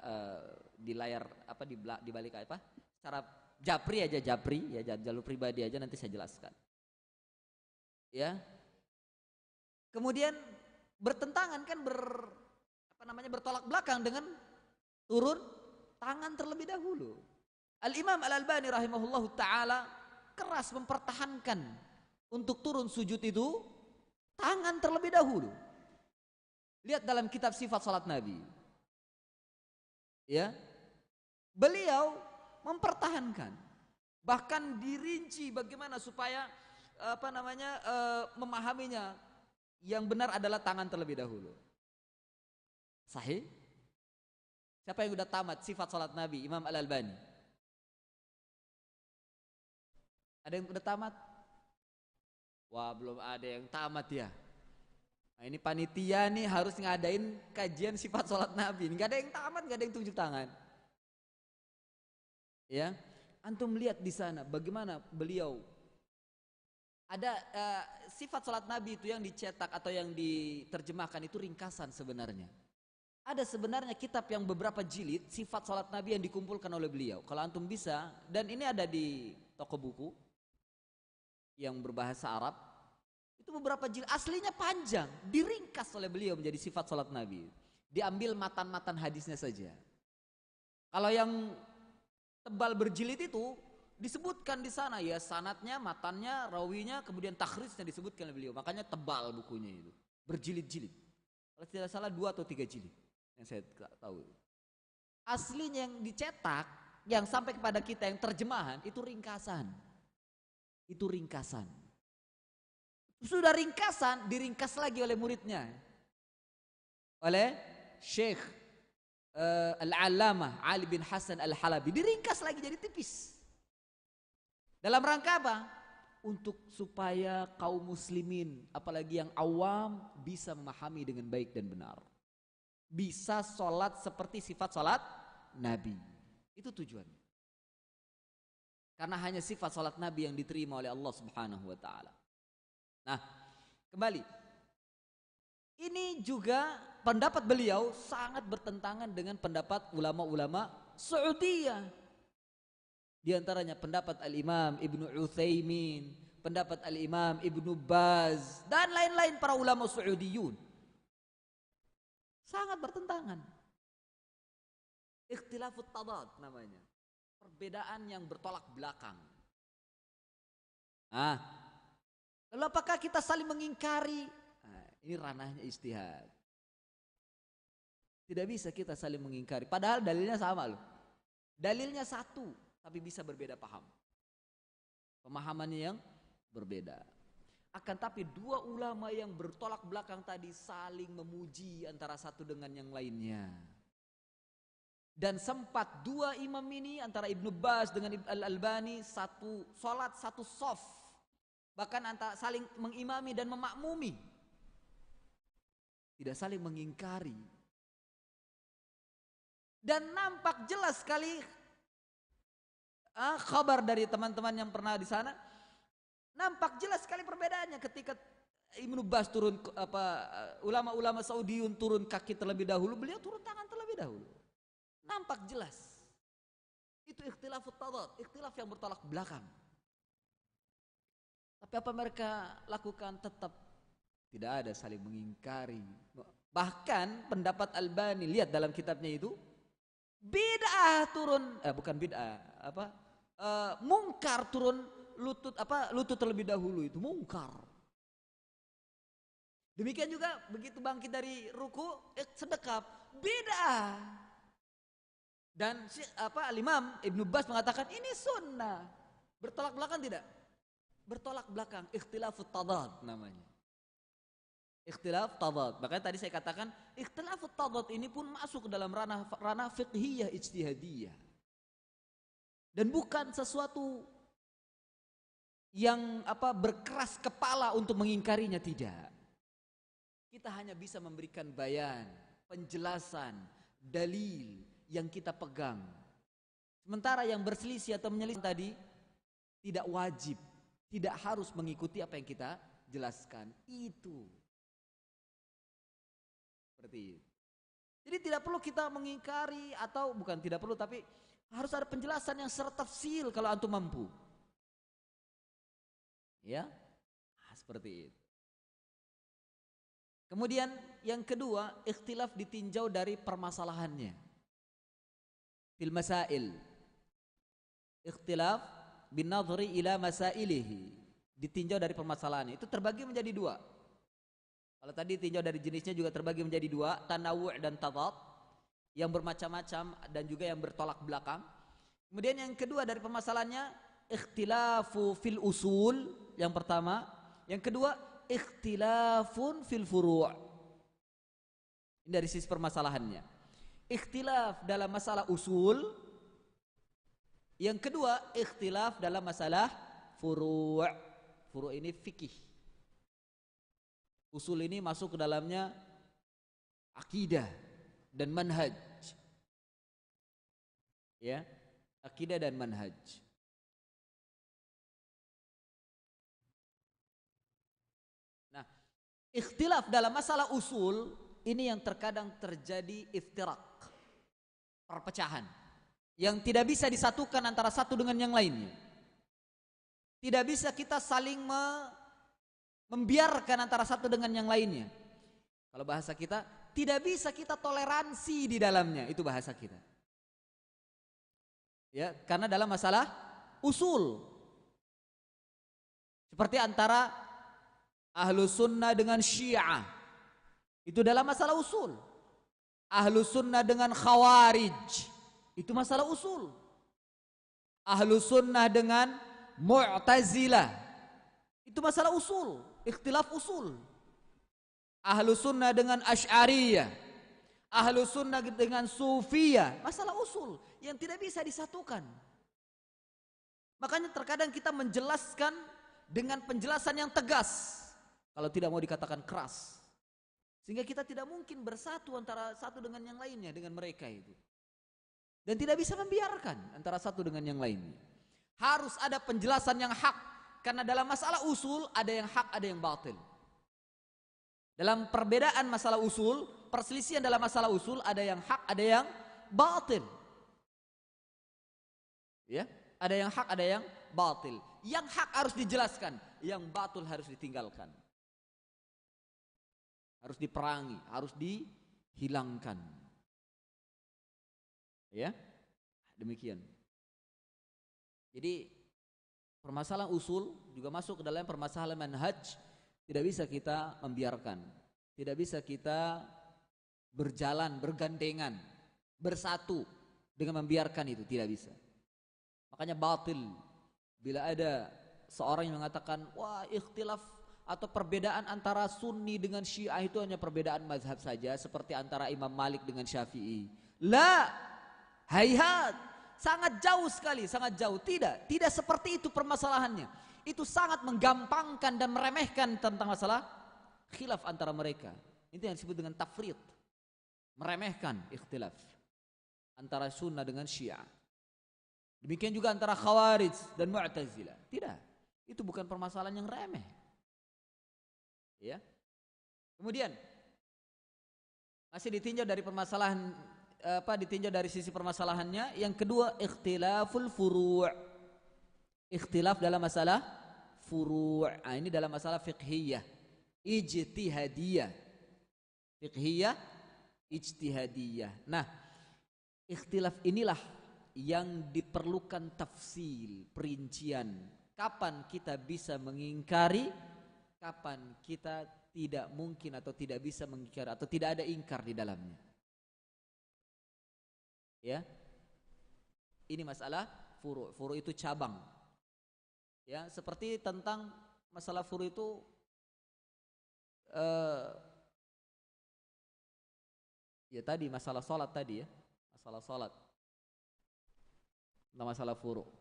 di layar di balik secara japri aja, ya jalur pribadi aja nanti saya jelaskan. Ya. Kemudian bertentangan kan bertolak belakang dengan turun tangan terlebih dahulu. Al-Imam Al-Albani rahimahullahu taala keras mempertahankan untuk turun sujud itu tangan terlebih dahulu. Lihat dalam kitab sifat salat Nabi. Ya. Beliau mempertahankan, bahkan dirinci bagaimana supaya memahaminya. Yang benar adalah tangan terlebih dahulu. Sahih? Siapa yang sudah tamat sifat salat Nabi? Imam Al-Albani. Ada yang sudah tamat? Wah, belum ada yang tamat ya. Nah, ini panitia nih harus ngadain kajian sifat salat Nabi. Enggak ada yang tamat, enggak ada yang tunjuk tangan. Ya, antum lihat di sana bagaimana beliau. Ada sifat salat Nabi itu yang dicetak atau yang diterjemahkan itu ringkasan sebenarnya. Ada sebenarnya kitab yang beberapa jilid sifat salat Nabi yang dikumpulkan oleh beliau. Kalau antum bisa, dan ini ada di toko buku yang berbahasa Arab, itu beberapa jilid, aslinya panjang, diringkas oleh beliau menjadi sifat salat Nabi. Diambil matan-matan hadisnya saja. Kalau yang tebal berjilid itu disebutkan di sana ya sanadnya, matannya, rawinya, kemudian takhrijnya disebutkan oleh beliau. Makanya tebal bukunya itu, berjilid-jilid. Kalau tidak salah 2 atau 3 jilid yang saya tahu. Aslinya yang dicetak, yang sampai kepada kita yang terjemahan itu ringkasan. Itu ringkasan. Sudah ringkasan, diringkas lagi oleh muridnya, oleh Syekh Al-Allamah Ali bin Hasan Al-Halabi, diringkas lagi jadi tipis. Dalam rangka apa? Untuk supaya kaum muslimin, apalagi yang awam, bisa memahami dengan baik dan benar. Bisa sholat seperti sifat sholat Nabi. Itu tujuannya. Karena hanya sifat sholat Nabi yang diterima oleh Allah Subhanahu wa ta'ala. Nah, kembali. Ini juga pendapat beliau sangat bertentangan dengan pendapat ulama-ulama Saudiyah. Di antaranya pendapat Al-Imam Ibnu Utsaimin, pendapat Al-Imam Ibnu Baz, dan lain-lain para ulama Saudiyun. Sangat bertentangan. Ikhtilafut tadad namanya. Perbedaan yang bertolak belakang. Lalu apakah kita saling mengingkari? Ini ranahnya ijtihad. Tidak bisa kita saling mengingkari. Padahal dalilnya sama loh. Dalilnya satu, tapi bisa berbeda paham. Pemahamannya yang berbeda. Akan tapi dua ulama yang bertolak belakang tadi saling memuji antara satu dengan yang lainnya. Dan sempat dua imam ini antara Ibnu Baz dengan Al-Albani satu salat satu shaf. Bahkan antara saling mengimami dan memakmumi. Tidak saling mengingkari. Dan nampak jelas sekali kabar dari teman-teman yang pernah di sana, nampak jelas sekali perbedaannya ketika Ibnu Baz turun ulama-ulama Saudiun turun kaki terlebih dahulu, beliau turun tangan terlebih dahulu. Nampak jelas. Itu ikhtilafut tadad, ikhtilaf yang bertolak belakang. Tapi apa mereka lakukan? Tetap tidak ada saling mengingkari. Bahkan pendapat Albani, lihat dalam kitabnya itu, bid'ah turun, bukan bid'ah, mungkar turun lutut terlebih dahulu, itu mungkar. Demikian juga begitu bangkit dari ruku, sedekap, bid'ah. Dan Imam Ibnu Baz mengatakan ini sunnah. Bertolak belakang tidak? Bertolak belakang, ikhtilafut tadad namanya. Ikhtilaf tadad. Makanya tadi saya katakan ikhtilafut tadad ini pun masuk ke dalam ranah fiqhiyah ijtihadiyah. Dan bukan sesuatu yang berkeras kepala untuk mengingkarinya, tidak. Kita hanya bisa memberikan bayan, penjelasan, dalil yang kita pegang. Sementara yang berselisih atau menyelisih tadi tidak wajib, tidak harus mengikuti apa yang kita jelaskan. Itu seperti itu. Jadi tidak perlu kita mengingkari, atau bukan tidak perlu, tapi harus ada penjelasan yang sertafsil kalau antum mampu. Ya, seperti itu. Kemudian yang kedua, ikhtilaf ditinjau dari permasalahannya. Fil masail. Ikhtilaf binadhri ila masailihi. Ditinjau dari permasalahannya. Itu terbagi menjadi dua. Kalau tadi tinjau dari jenisnya juga terbagi menjadi dua, tanawu' dan tadad, yang bermacam-macam dan juga yang bertolak belakang. Kemudian yang kedua dari permasalahannya, ikhtilafu fil usul, yang pertama. Yang kedua, ikhtilafun fil furu'. Ini dari sisi permasalahannya. Ikhtilaf dalam masalah usul. Yang kedua, ikhtilaf dalam masalah furu'. Furu' ini fikih. Usul ini masuk ke dalamnya akidah dan manhaj. Ya, akidah dan manhaj. Nah, ikhtilaf dalam masalah usul ini yang terkadang terjadi iftirak, perpecahan, yang tidak bisa disatukan antara satu dengan yang lainnya. Tidak bisa kita saling membiarkan antara satu dengan yang lainnya. Kalau bahasa kita, tidak bisa kita toleransi di dalamnya, itu bahasa kita. Ya, karena dalam masalah usul, seperti antara Ahlus Sunnah dengan Syiah, itu dalam masalah usul. Ahlus Sunnah dengan Khawarij, itu masalah usul. Ahlus Sunnah dengan Mu'tazilah, itu masalah usul, ikhtilaf usul. Ahlus Sunnah dengan Asy'ariyah, Ahlus Sunnah dengan Sufiyah, masalah usul yang tidak bisa disatukan. Makanya terkadang kita menjelaskan dengan penjelasan yang tegas, kalau tidak mau dikatakan keras, sehingga kita tidak mungkin bersatu antara satu dengan yang lainnya, dengan mereka itu. Dan tidak bisa membiarkan antara satu dengan yang lainnya. Harus ada penjelasan yang hak, karena dalam masalah usul ada yang hak, ada yang batil. Dalam perbedaan masalah usul, perselisihan dalam masalah usul ada yang hak, ada yang batil. Ya, ada yang hak, ada yang batil. Yang hak harus dijelaskan, yang batil harus ditinggalkan. Harus diperangi, harus dihilangkan. Ya, demikian. Jadi permasalahan usul juga masuk ke dalam permasalahan manhaj. Tidak bisa kita membiarkan, tidak bisa kita berjalan bergandengan, bersatu dengan membiarkan itu, tidak bisa. Makanya batil bila ada seorang yang mengatakan, wah, ikhtilaf atau perbedaan antara Sunni dengan Syiah itu hanya perbedaan mazhab saja, seperti antara Imam Malik dengan Syafi'i. La, hayhat, sangat jauh sekali, sangat jauh. Tidak seperti itu permasalahannya. Itu sangat menggampangkan dan meremehkan tentang masalah khilaf antara mereka. Itu yang disebut dengan tafrid, meremehkan ikhtilaf antara Sunnah dengan Syiah. Demikian juga antara Khawarij dan Mu'tazilah. Tidak. Itu bukan permasalahan yang remeh. Ya. Kemudian masih ditinjau dari permasalahan ditinjau dari sisi permasalahannya. Yang kedua, ikhtilaful furu'. Ikhtilaf dalam masalah furu'. Ini dalam masalah fiqhiyah, ijtihadiyah. Fiqhiyah, ijtihadiyah. Nah, ikhtilaf inilah yang diperlukan tafsil, perincian. Kapan kita bisa mengingkari, kapan kita tidak mungkin atau tidak bisa mengingkari atau tidak ada ingkar di dalamnya. Ya. Ini masalah furu'. Furu' itu cabang. Ya, seperti tentang masalah furu' itu ya tadi masalah salat tadi ya. Masalah salat. Tentang masalah furu'.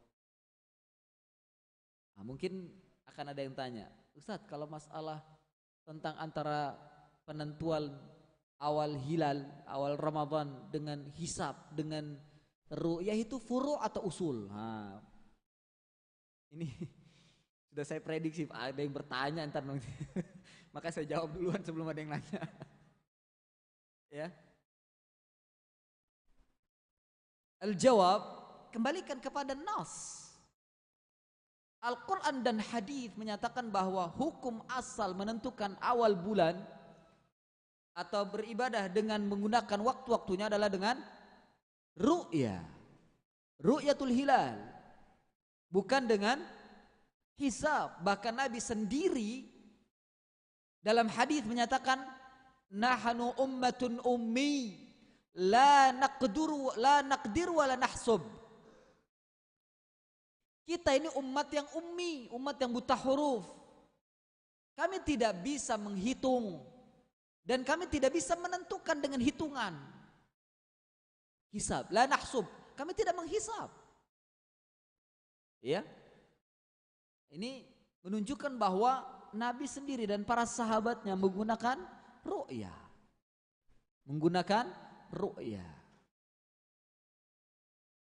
Nah, mungkin akan ada yang tanya, Ustadz, kalau masalah tentang antara penentuan awal hilal, awal Ramadan dengan hisab, dengan ru'yah itu furu' atau usul? Nah, ini sudah saya prediksi, ada yang bertanya entar nanti. Maka saya jawab duluan sebelum ada yang nanya. Ya. Al-jawab, kembalikan kepada nas. Al-Quran dan hadis menyatakan bahwa hukum asal menentukan awal bulan atau beribadah dengan menggunakan waktu-waktunya adalah dengan ru'yah, ru'yatul hilal, bukan dengan hisab. Bahkan Nabi sendiri dalam hadis menyatakan, nahnu ummatun ummi la naqdiru wa la nahsub. Kita ini umat yang ummi, umat yang buta huruf. Kami tidak bisa menghitung dan kami tidak bisa menentukan dengan hitungan. Hisab, la nahsub. Kami tidak menghisab. Ya. Ini menunjukkan bahwa Nabi sendiri dan para sahabatnya menggunakan ru'yah. Menggunakan ru'yah.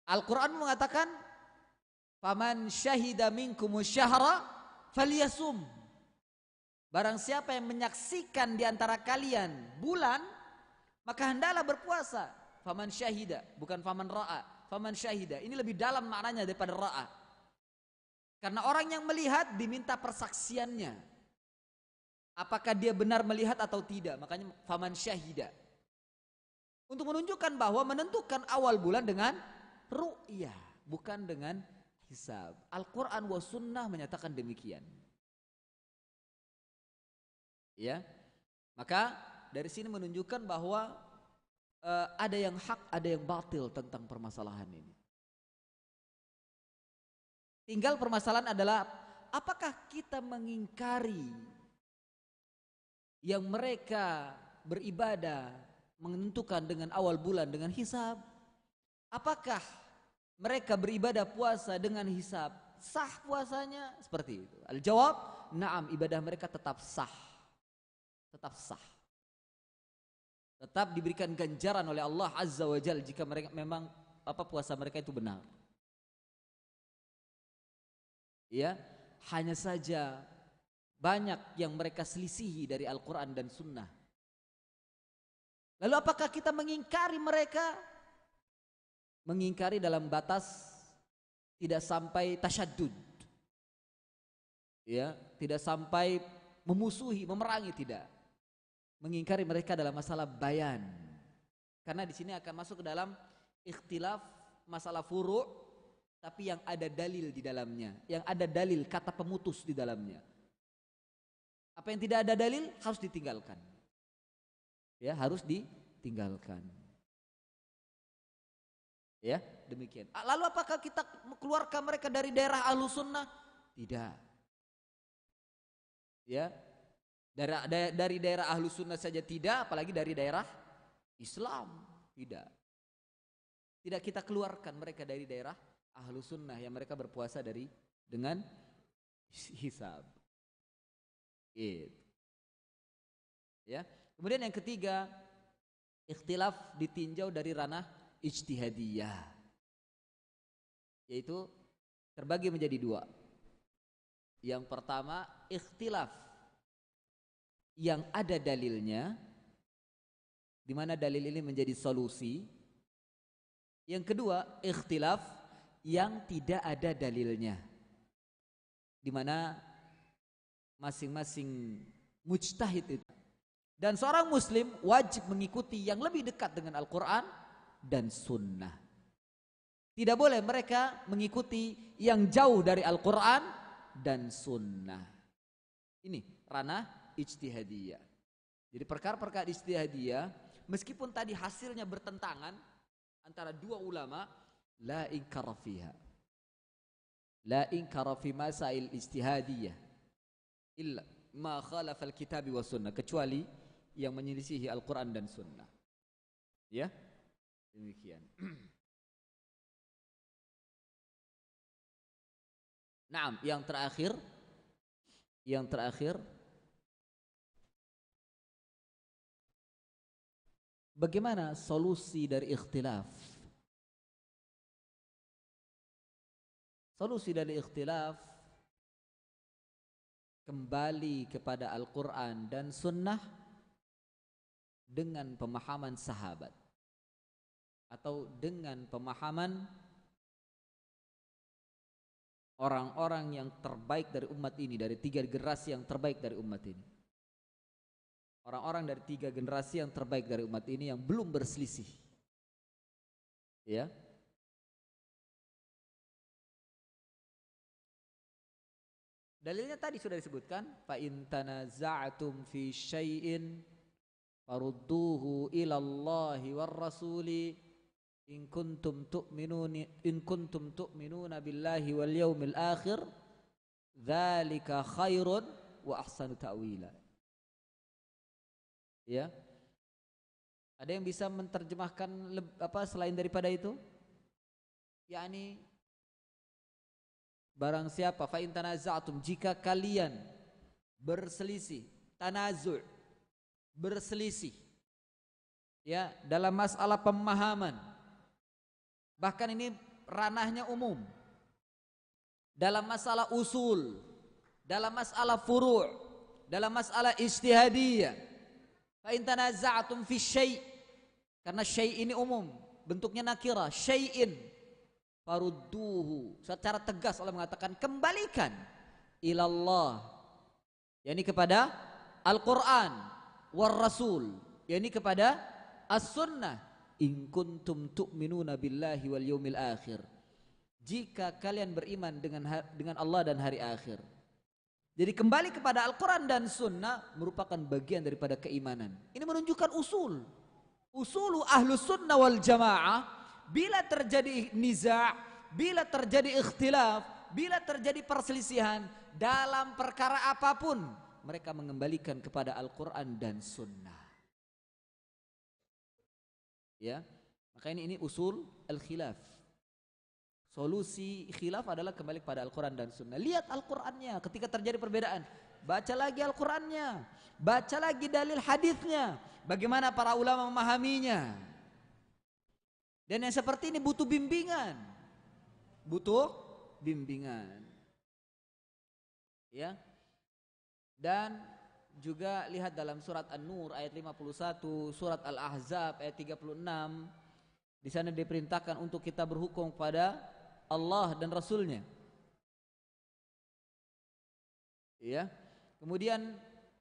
Al-Quran mengatakan, faman syahida minkumus syahra falyasum. Barang siapa yang menyaksikan di antara kalian bulan, maka hendaklah berpuasa. Faman syahida, bukan faman ra'a. Faman syahida, ini lebih dalam maknanya daripada ra'a. Karena orang yang melihat diminta persaksiannya. Apakah dia benar melihat atau tidak? Makanya faman syahida. Untuk menunjukkan bahwa menentukan awal bulan dengan ru'yah, bukan dengan hisab. Al-Quran wa sunnah menyatakan demikian. Ya, maka dari sini menunjukkan bahwa ada yang hak, ada yang batil tentang permasalahan ini. Tinggal permasalahan adalah apakah kita mengingkari yang mereka beribadah menentukan dengan awal bulan dengan hisab? Apakah mereka beribadah puasa dengan hisab? Sah puasanya? Seperti itu. Al-jawab, na'am, ibadah mereka tetap sah. Tetap sah. Tetap diberikan ganjaran oleh Allah Azza wa Jalla jika mereka memang puasa mereka itu benar. Ya, hanya saja banyak yang mereka selisihi dari Al-Quran dan Sunnah. Lalu apakah kita mengingkari mereka? Mengingkari dalam batas tidak sampai tasyaddud. Ya, tidak sampai memusuhi, memerangi, tidak. Mengingkari mereka dalam masalah bayan. Karena di sini akan masuk ke dalam ikhtilaf masalah furu', tapi yang ada dalil di dalamnya, yang ada dalil kata pemutus di dalamnya. Apa yang tidak ada dalil harus ditinggalkan. Ya, harus ditinggalkan. Ya, demikian. Lalu apakah kita keluarkan mereka dari daerah Ahlus Sunnah? Tidak. Ya, dari daerah Ahlus Sunnah saja tidak, apalagi dari daerah Islam. Tidak. Tidak kita keluarkan mereka dari daerah Ahlus Sunnah yang mereka berpuasa dengan hisab. Ya. Kemudian yang ketiga, ikhtilaf ditinjau dari ranah ijtihadiyah, yaitu terbagi menjadi dua. Yang pertama ikhtilaf yang ada dalilnya, di mana dalil ini menjadi solusi. Yang kedua ikhtilaf yang tidak ada dalilnya, di mana masing-masing mujtahid itu. Dan seorang muslim wajib mengikuti yang lebih dekat dengan Al-Quran dan Sunnah. Tidak boleh mereka mengikuti yang jauh dari Al-Quran dan Sunnah. Ini ranah ijtihadiyah. Jadi perkara-perkara ijtihadiyah, meskipun tadi hasilnya bertentangan antara dua ulama, la inkara fiha. La inkara fi masail ijtihadiyah illa ma khalafa al-kitab wa sunnah, kecuali yang menyelisihi Al-Quran dan Sunnah. Ya, demikian. Naam, yang terakhir, bagaimana solusi dari ikhtilaf? Solusi dari ikhtilaf kembali kepada Al-Quran dan Sunnah dengan pemahaman sahabat atau dengan pemahaman orang-orang yang terbaik dari umat ini, dari 3 generasi yang terbaik dari umat ini. Orang-orang dari 3 generasi yang terbaik dari umat ini yang belum berselisih. Ya. Dalilnya tadi sudah disebutkan, fa in tanaza'tum fi syai'in farudduhu ilallahi war rasuli in kuntum tu'minuna billahi wal yaumil akhir dzalika khairun wa ahsanu ta'wila. Ya. Ada yang bisa menerjemahkan selain daripada itu? yakni barang siapa, fa in tanaza'tum, jika kalian berselisih, tanazu', berselisih ya dalam masalah pemahaman, bahkan ini ranahnya umum, dalam masalah usul, dalam masalah furu', dalam masalah ijtihadiyah, fa in tanaza'tum fi syai', karena syai' ini umum, bentuknya nakirah, syai'in, farudduhu, secara tegas Allah mengatakan kembalikan ilallah, yakni kepada Al-Quran, war rasul, yakni kepada as-sunnah, in kuntum tu'minuna billahi wal yaumil akhir, jika kalian beriman dengan Allah dan hari akhir. Jadi kembali kepada Al-Quran dan Sunnah merupakan bagian daripada keimanan. Ini menunjukkan usulu ahlus sunnah wal jamaah. Bila terjadi niza', bila terjadi ikhtilaf, bila terjadi perselisihan dalam perkara apapun, mereka mengembalikan kepada Al-Quran dan Sunnah. Ya, maka ini usul al-khilaf. Solusi khilaf adalah kembali kepada Al-Quran dan Sunnah. Lihat Al-Qurannya ketika terjadi perbedaan, baca lagi Al-Qurannya, baca lagi dalil hadisnya, bagaimana para ulama memahaminya. Dan yang seperti ini butuh bimbingan, ya. Dan juga lihat dalam surat An-Nur ayat 51, surat Al-Ahzab ayat 36, di sana diperintahkan untuk kita berhukum kepada Allah dan Rasulnya. Ya. Kemudian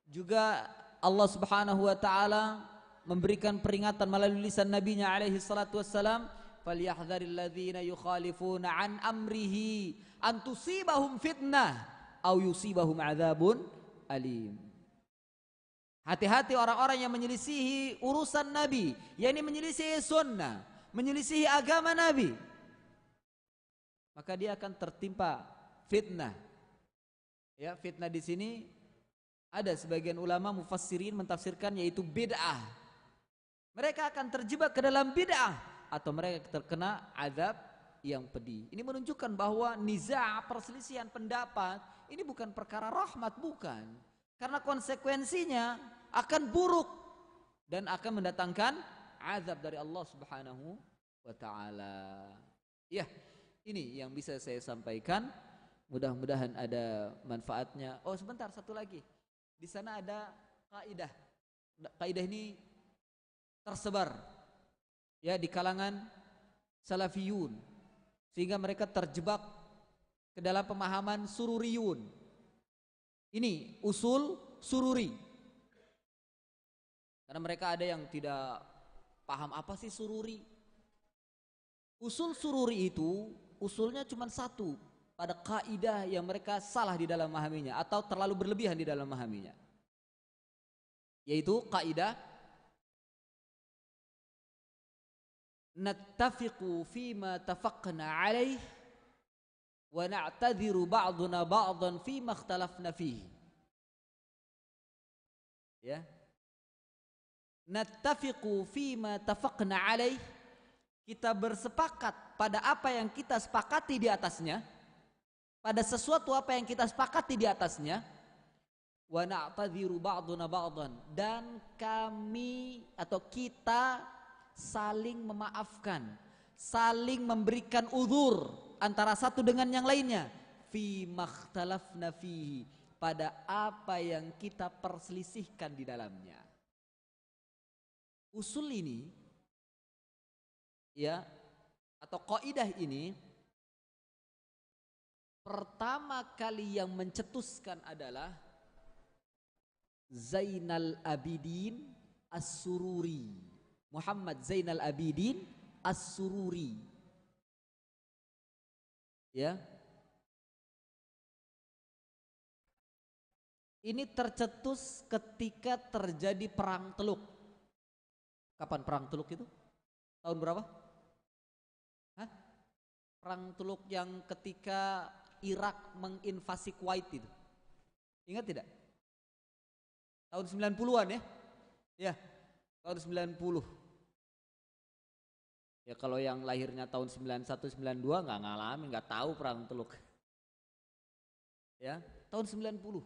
juga Allah Subhanahu wa taala memberikan peringatan melalui lisan nabinya alaihi salatu wassalam, falyahdharil ladzina yukhalifuna an amrihi an tusibahum fitnah aw yusibahum adzabun alim. Hati-hati orang-orang yang menyelisihi urusan Nabi, yakni menyelisihi sunnah, menyelisihi agama Nabi, maka dia akan tertimpa fitnah. Ya, fitnah di sini ada sebagian ulama mufassirin mentafsirkan yaitu bid'ah. Mereka akan terjebak ke dalam bid'ah atau mereka terkena azab yang pedih. Ini menunjukkan bahwa niza', perselisihan pendapat, ini bukan perkara rahmat, bukan. Karena konsekuensinya akan buruk dan akan mendatangkan azab dari Allah Subhanahu wa taala. Ya, ini yang bisa saya sampaikan. Mudah-mudahan ada manfaatnya. Oh, sebentar, satu lagi. Di sana ada kaidah. Kaidah ini tersebar ya di kalangan salafiyun, sehingga mereka terjebak ke dalam pemahaman sururiyun. Ini usul sururi. Karena mereka ada yang tidak paham apa sih sururi. Usul sururi itu usulnya cuma satu, pada kaidah yang mereka salah di dalam memahaminya atau terlalu berlebihan di dalam memahaminya, yaitu kaidah nattafiqu fima tafaqna alaih wa na'tadhiru ba'duna ba'dan fima ikhtalafna fihi. Ya, nattafiqu fima tafaqna alaih, kita bersepakat pada apa yang kita sepakati di atasnya, pada sesuatu apa yang kita sepakati di atasnya, wa na'tadhiru ba'duna ba'dan, dan kami atau kita saling memaafkan, saling memberikan uzur antara satu dengan yang lainnya, fi makhtalafna fihi, pada apa yang kita perselisihkan di dalamnya. Usul ini ya, atau kaidah ini pertama kali yang mencetuskan adalah Zainal Abidin As-Sururi, Muhammad Zainal Abidin As-Sururi. Ya. Ini tercetus ketika terjadi perang Teluk. Kapan perang Teluk itu? Tahun berapa? Hah? Perang Teluk yang ketika Irak menginvasi Kuwait itu. Ingat tidak? Tahun 90-an ya? Ya, tahun 90. Ya kalau yang lahirnya tahun 91, 92 nggak ngalamin, nggak tahu perang Teluk. Ya, tahun 90.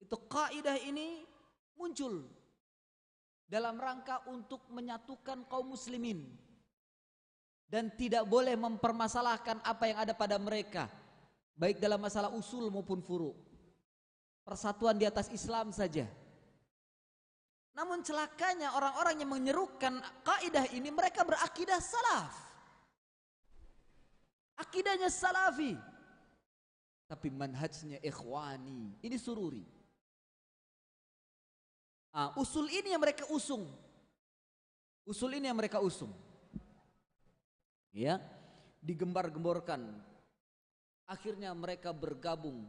Itu kaidah ini muncul dalam rangka untuk menyatukan kaum muslimin dan tidak boleh mempermasalahkan apa yang ada pada mereka, baik dalam masalah usul maupun furu. Persatuan di atas Islam saja. Namun celakanya orang-orang yang menyerukan kaidah ini, mereka berakidah salaf, akidahnya salafi, tapi manhajnya ikhwani. Ini sururi. Usul ini yang mereka usung. Usul ini yang mereka usung. Ya, digembar-gemborkan. Akhirnya mereka bergabung,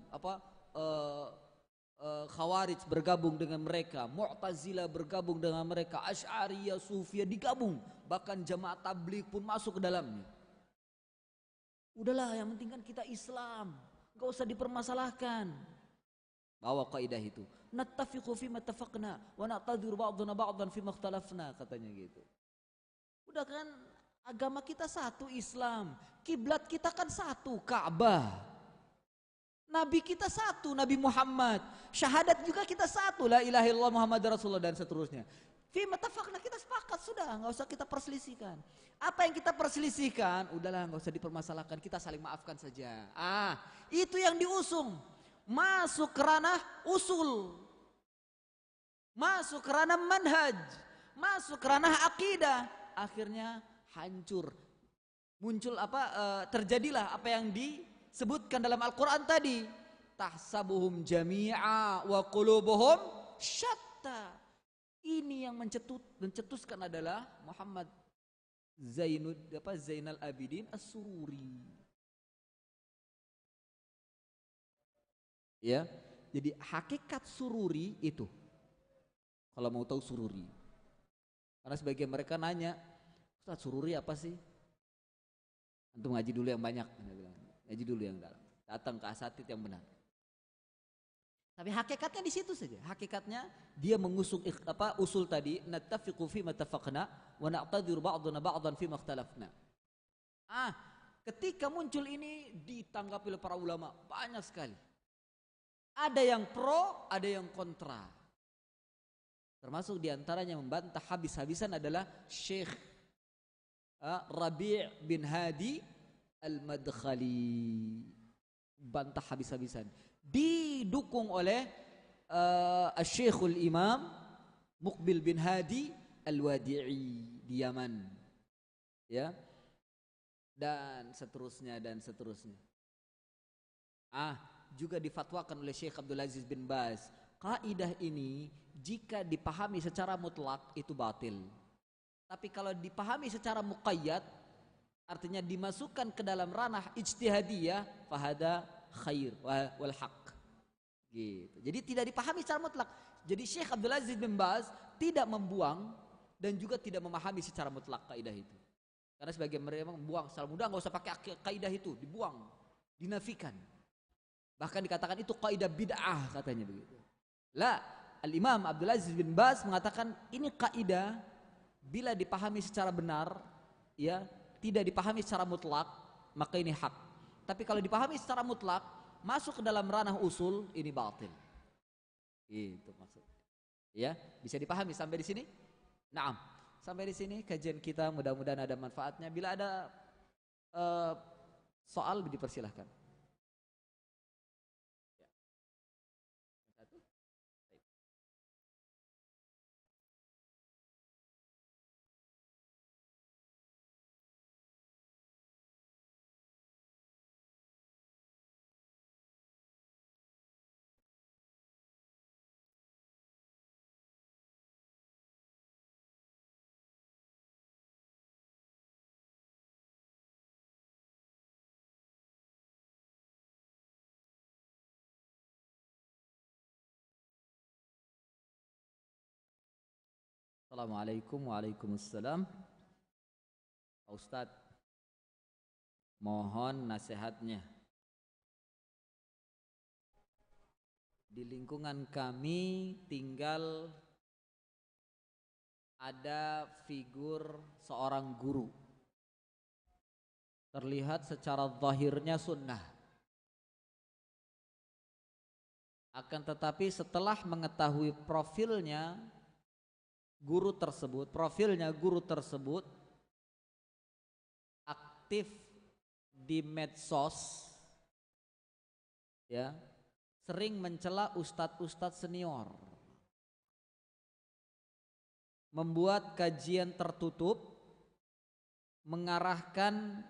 Khawarij bergabung dengan mereka, Mu'tazilah bergabung dengan mereka, Asy'ariyah, Sufiyah digabung, bahkan jamaah tabligh pun masuk ke dalamnya. Udahlah, yang penting kan kita Islam, gak usah dipermasalahkan. Bawa kaidah itu, nattafiqu fima tafaqna wa na'tadhiru ba'duna ba'dan fima ikhtalafna, katanya gitu. Udah kan, agama kita satu, Islam, kiblat kita kan satu, Ka'bah. Nabi kita satu, Nabi Muhammad. Syahadat juga kita satu, la ilaha illallah Muhammad Rasulullah, dan seterusnya. Fima tafaqna, kita sepakat, sudah, nggak usah kita perselisihkan. Apa yang kita perselisihkan, udahlah, nggak usah dipermasalahkan, kita saling maafkan saja. Itu yang diusung. Masuk ke ranah usul, masuk ke ranah manhaj, masuk ke ranah akidah. Akhirnya hancur. Muncul terjadilah apa yang disebutkan dalam Al-Quran tadi, tahsabuhum jami'a wa qulubuhum syatta. Ini yang mencetuskan adalah Muhammad Zainal Abidin As-Sururi. Ya, jadi hakikat sururi itu, kalau mau tahu sururi, karena sebagian mereka nanya, Ustaz, sururi apa sih? Antum ngaji dulu yang banyak, ngaji dulu yang dalam, datang ke asatid yang benar. Tapi hakikatnya di situ saja. Hakikatnya dia mengusung usul tadi, nattafiqu fi ma tafaqna wa na'tadhiru ba'duna ba'dan fi ma ikhtalafna. Ketika muncul ini ditanggapi oleh para ulama banyak sekali. Ada yang pro, ada yang kontra. Termasuk diantaranya membantah habis-habisan adalah Syekh Rabi' bin Hadi Al-Madkhali, bantah habis-habisan, didukung oleh Syekhul Imam Muqbil bin Hadi Al-Wadi'i di Yaman, ya, dan seterusnya dan seterusnya. Juga difatwakan oleh Syekh Abdul Aziz bin Baz, kaidah ini jika dipahami secara mutlak itu batil. Tapi kalau dipahami secara muqayyad, artinya dimasukkan ke dalam ranah ijtihadiyah, fahada khair wal haq. Gitu. Jadi tidak dipahami secara mutlak. Jadi Syekh Abdul Aziz bin Baz tidak membuang dan juga tidak memahami secara mutlak kaidah itu. Karena sebagian mereka membuang secara mudah, enggak usah pakai kaidah itu, dibuang, dinafikan. Bahkan dikatakan itu kaidah bid'ah katanya begitu. Al-Imam Abdul Aziz bin Baz mengatakan ini kaidah bila dipahami secara benar, ya, tidak dipahami secara mutlak, maka ini hak. Tapi kalau dipahami secara mutlak, masuk ke dalam ranah usul, ini batil. Itu maksudnya. Ya, bisa dipahami sampai di sini? Naam. Sampai di sini kajian kita, mudah-mudahan ada manfaatnya. Bila ada soal dipersilahkan. Assalamualaikum. Waalaikumsalam. Pak Ustadz, mohon nasihatnya. Di lingkungan kami tinggal ada figur seorang guru. Terlihat secara zahirnya sunnah. Akan tetapi setelah mengetahui profilnya guru tersebut aktif di medsos, ya, sering mencela ustadz-ustadz senior, membuat kajian tertutup, mengarahkan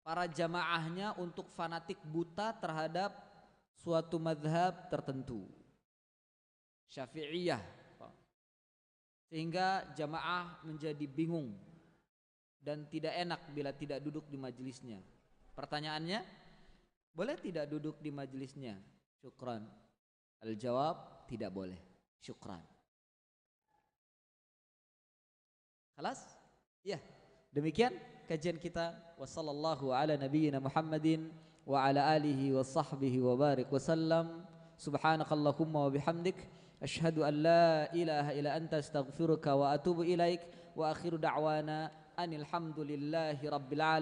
para jamaahnya untuk fanatik buta terhadap suatu mazhab tertentu, Syafi'iyah, sehingga jamaah menjadi bingung dan tidak enak bila tidak duduk di majelisnya. Pertanyaannya, boleh tidak duduk di majelisnya? Syukran. Al-jawab, tidak boleh. Syukran. Khalas? Ya, demikian kajian kita. Wassallallahu ala nabiyyina Muhammadin wa ala alihi wa sahbihi wa barik wa sallam. Subhanakallahumma wa bihamdik, asyhadu an la ilaha illa anta astaghfiruka wa atubu ilaik, wa akhiru da'wana anil hamdulillahi rabbil alamin.